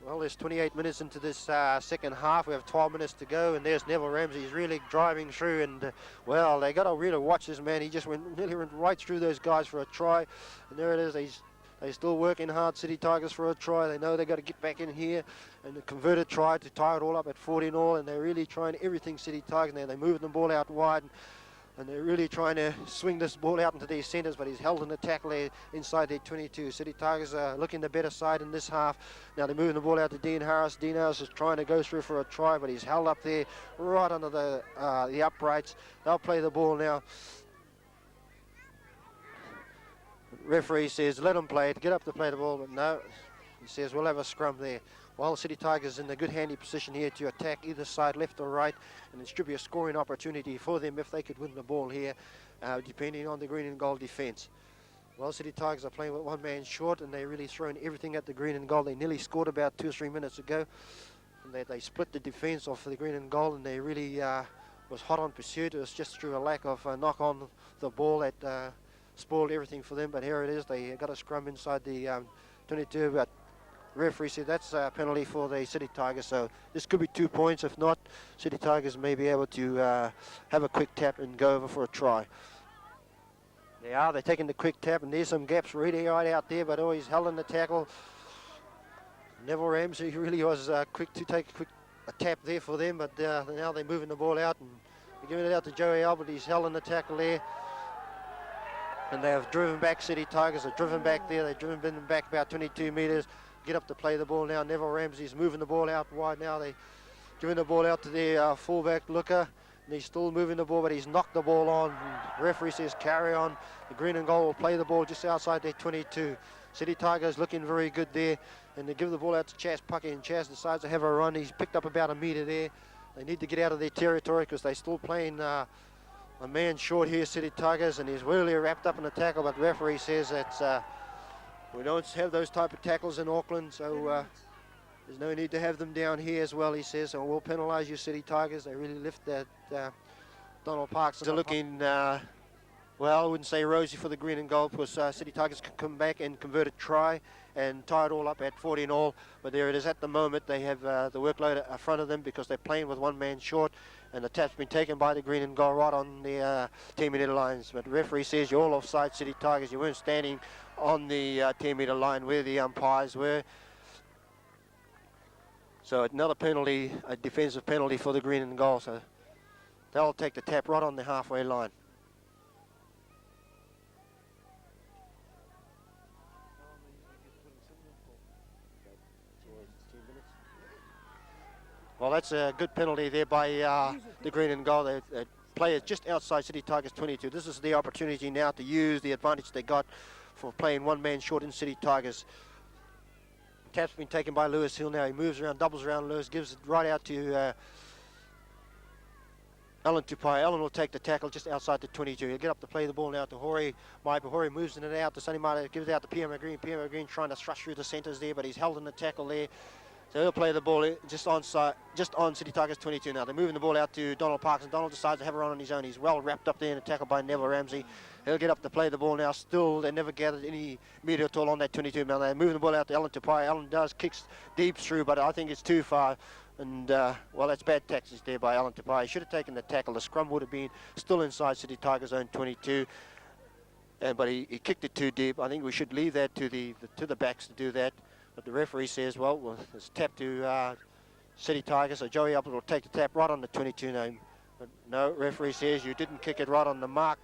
Well, there's 28 minutes into this second half. We have 12 minutes to go, and there's Neville Ramsey. He's really driving through, and well, they got to really watch this man. He just nearly went right through those guys for a try, and there it is. They're still working hard, City Tigers, for a try. They know they got to get back in here and convert a try to tie it all up at 14-all, and they're really trying everything, City Tigers. Now they're moving the ball out wide, and they're really trying to swing this ball out into their centres, but he's held in the tackle there inside their 22. City Tigers are looking the better side in this half. Now they're moving the ball out to Dean Harris. Dean Harris is trying to go through for a try, but he's held up there right under the uprights. They'll play the ball now. Referee says let them play it, get up to play the ball, but no, he says we'll have a scrum there. While City Tigers in a good handy position here to attack either side, left or right, and it should be a scoring opportunity for them if they could win the ball here, depending on the green and gold defence. Well, City Tigers are playing with one man short, and they're really throwing everything at the green and gold. They nearly scored about 2 or 3 minutes ago, and they split the defence off for the green and gold, and they really was hot on pursuit. It was just through a lack of knock on the ball that spoiled everything for them, but here it is. They got a scrum inside the 22, but referee said that's a penalty for the City Tigers, so this could be 2 points. If not, City Tigers may be able to have a quick tap and go over for a try. They're taking the quick tap, and there's some gaps really right out there, but he's held in the tackle. Neville Ramsey really was quick to take a tap there for them, but now they're moving the ball out and they're giving it out to Joey Albert. He's held in the tackle there. And they have driven back, City Tigers have driven back there. They've driven them back about 22 metres. Get up to play the ball now. Neville Ramsey's moving the ball out wide now. They're giving the ball out to their fullback, Looker. And he's still moving the ball, but he's knocked the ball on. And the referee says carry on. The green and gold will play the ball just outside their 22. City Tigers looking very good there. And they give the ball out to Chas Puckey, and Chas decides to have a run. He's picked up about a metre there. They need to get out of their territory because they're still playing a man short here, City Tigers, and he's really wrapped up in the tackle, but the referee says that we don't have those type of tackles in Auckland, so there's no need to have them down here as well, he says, so we'll penalise you, City Tigers. They really lift that Donald Parks. They're looking, well, I wouldn't say rosy for the green and gold, because City Tigers can come back and convert a try and tie it all up at 14-all, but there it is at the moment. They have the workload in front of them because they're playing with one man short, and the tap's been taken by the green and gold right on the 10-metre lines. But the referee says you're all offside, City Tigers. You weren't standing on the 10-metre line where the umpires were. So another penalty, a defensive penalty for the green and gold. So they'll take the tap right on the halfway line. that's a good penalty there by the green and gold. They play it just outside City Tigers 22. This is the opportunity now to use the advantage they got for playing one man short in City Tigers. Tap's been taken by Lewis Hill now. He moves around, doubles around Lewis, gives it right out to Alan Tupai. Alan will take the tackle just outside the 22. He'll get up to play the ball now to Hori. Hori moves in and out to Sonny Mata, gives it out to Pierre Green. Pierre Green trying to thrush through the centres there, but he's held in the tackle there. So he'll play the ball just on City Tigers 22 now. They're moving the ball out to Donald Parks, and Donald decides to have a run on his own. He's well wrapped up there in a tackle by Neville Ramsey. He'll get up to play the ball now. Still, they never gathered any media at all on that 22 man. They're moving the ball out to Alan Tupai. Alan kicks deep through, but I think it's too far. And, well, that's bad tactics there by Alan Tupai. He should have taken the tackle. The scrum would have been still inside City Tigers zone 22. But he kicked it too deep. I think we should leave that to the backs to do that. But the referee says, well, it's tap to City Tigers. So Joey Albert will take the tap right on the 22 name. But no, referee says you didn't kick it right on the mark.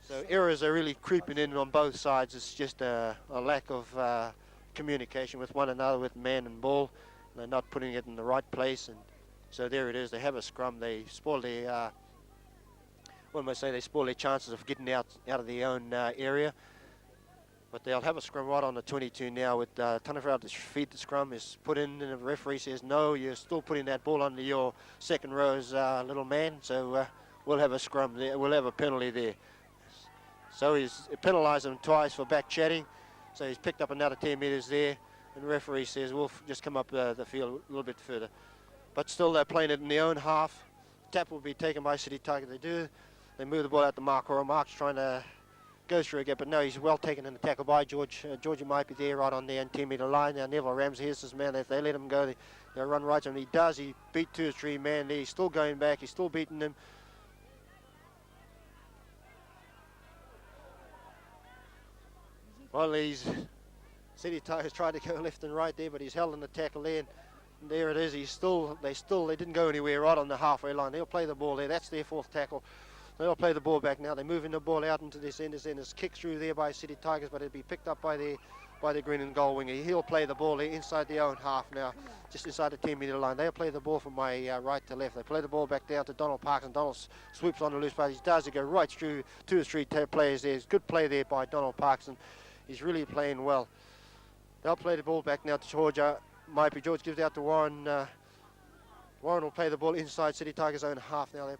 So errors are really creeping in on both sides. It's just a lack of communication with one another, with man and ball. They're not putting it in the right place. And so there it is. They have a scrum. They spoil their, they spoil their chances of getting out of their own area. But they'll have a scrum right on the 22 now with Taniwharau to feed the scrum is put in, and the referee says, no, you're still putting that ball under your second row's little man, so we'll have a scrum there. We'll have a penalty there. So he's penalised him twice for back chatting, so he's picked up another 10 metres there, and the referee says, we'll just come up the field a little bit further. But still, they're playing it in their own half. Tap will be taken by City Tiger. They move the ball out to Mark, or Mark's trying to go through again, but no, he's well taken in the tackle by George. George might be there right on the 10 metre line. Now Neville Ramsey, here's this man. If they let him go, they'll run right to him. He does. He beat 2 or 3 men there. He's still going back. He's still beating them. Well, City Tigers tried to go left and right there, but he's held in the tackle there. And there it is. They didn't go anywhere right on the halfway line. They'll play the ball there. That's their 4th tackle. They'll play the ball back now. They're moving the ball out into this end. It's kicked through there by City Tigers, but it'll be picked up by the green and gold winger. He'll play the ball there inside their own half now, just inside the 10 metre line. They'll play the ball from my right to left. They play the ball back down to Donald Parks, and Donald swoops on the loose pass. He does. He go right through 2 or 3 players there. It's good play there by Donald Parks, and he's really playing well. They'll play the ball back now to George. George gives it out to Warren. Warren will play the ball inside City Tigers' own half now.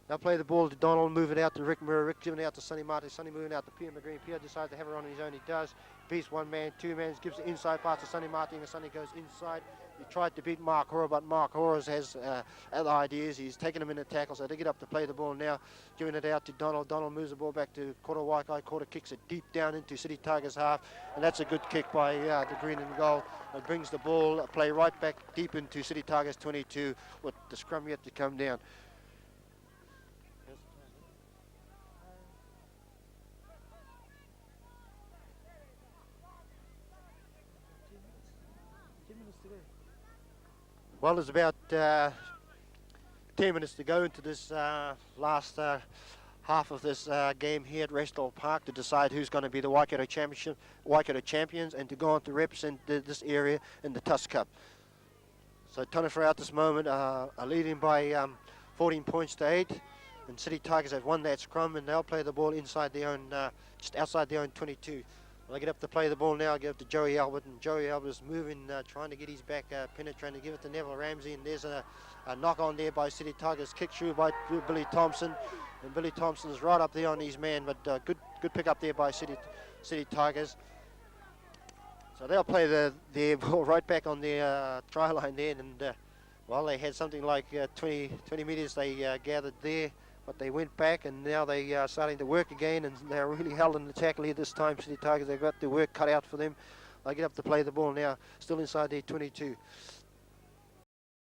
They'll play the ball to Donald, move it out to Rick Murray. Rick giving it out to Sonny Martin. Sonny moving out to Pierre McGreen. Pierre decides to have it on his own. He does. Beats 1 man, 2 men. Gives the inside pass to Sonny Martin, and Sonny goes inside. He tried to beat Mark Hoare, but Mark Hoare has other ideas. He's taken him in the tackle, so they get up to play the ball now. Giving it out to Donald. Donald moves the ball back to Kota Waikai. Kota kicks it deep down into City Tigers' half, and that's a good kick by the green and gold. It brings the ball, play right back deep into City Tigers 22 with the scrum yet to come down. Well, there's about 10 minutes to go into this last half of this game here at Restall Park to decide who's going to be the Waikato champions and to go on to represent this area in the Tusk Cup. So Taniwharau at this moment are leading by 14 points to 8, and City Tigers have won that scrum, and they'll play the ball inside their own, just outside their own 22. They get up to play the ball now, give it to Joey Albert, and Joey Albert is moving, trying to get his back penetrating, give it to Neville Ramsey, and there's a knock on there by City Tigers, kick through by Billy Thompson, and Billy Thompson is right up there on his man, but good pick up there by City Tigers. So they'll play their ball right back on their try line there, and well, they had something like 20 metres they gathered there. But they went back, and now they are starting to work again, and they're really held in the tackle here this time. City Tigers, they've got their work cut out for them. They get up to play the ball now, still inside their 22.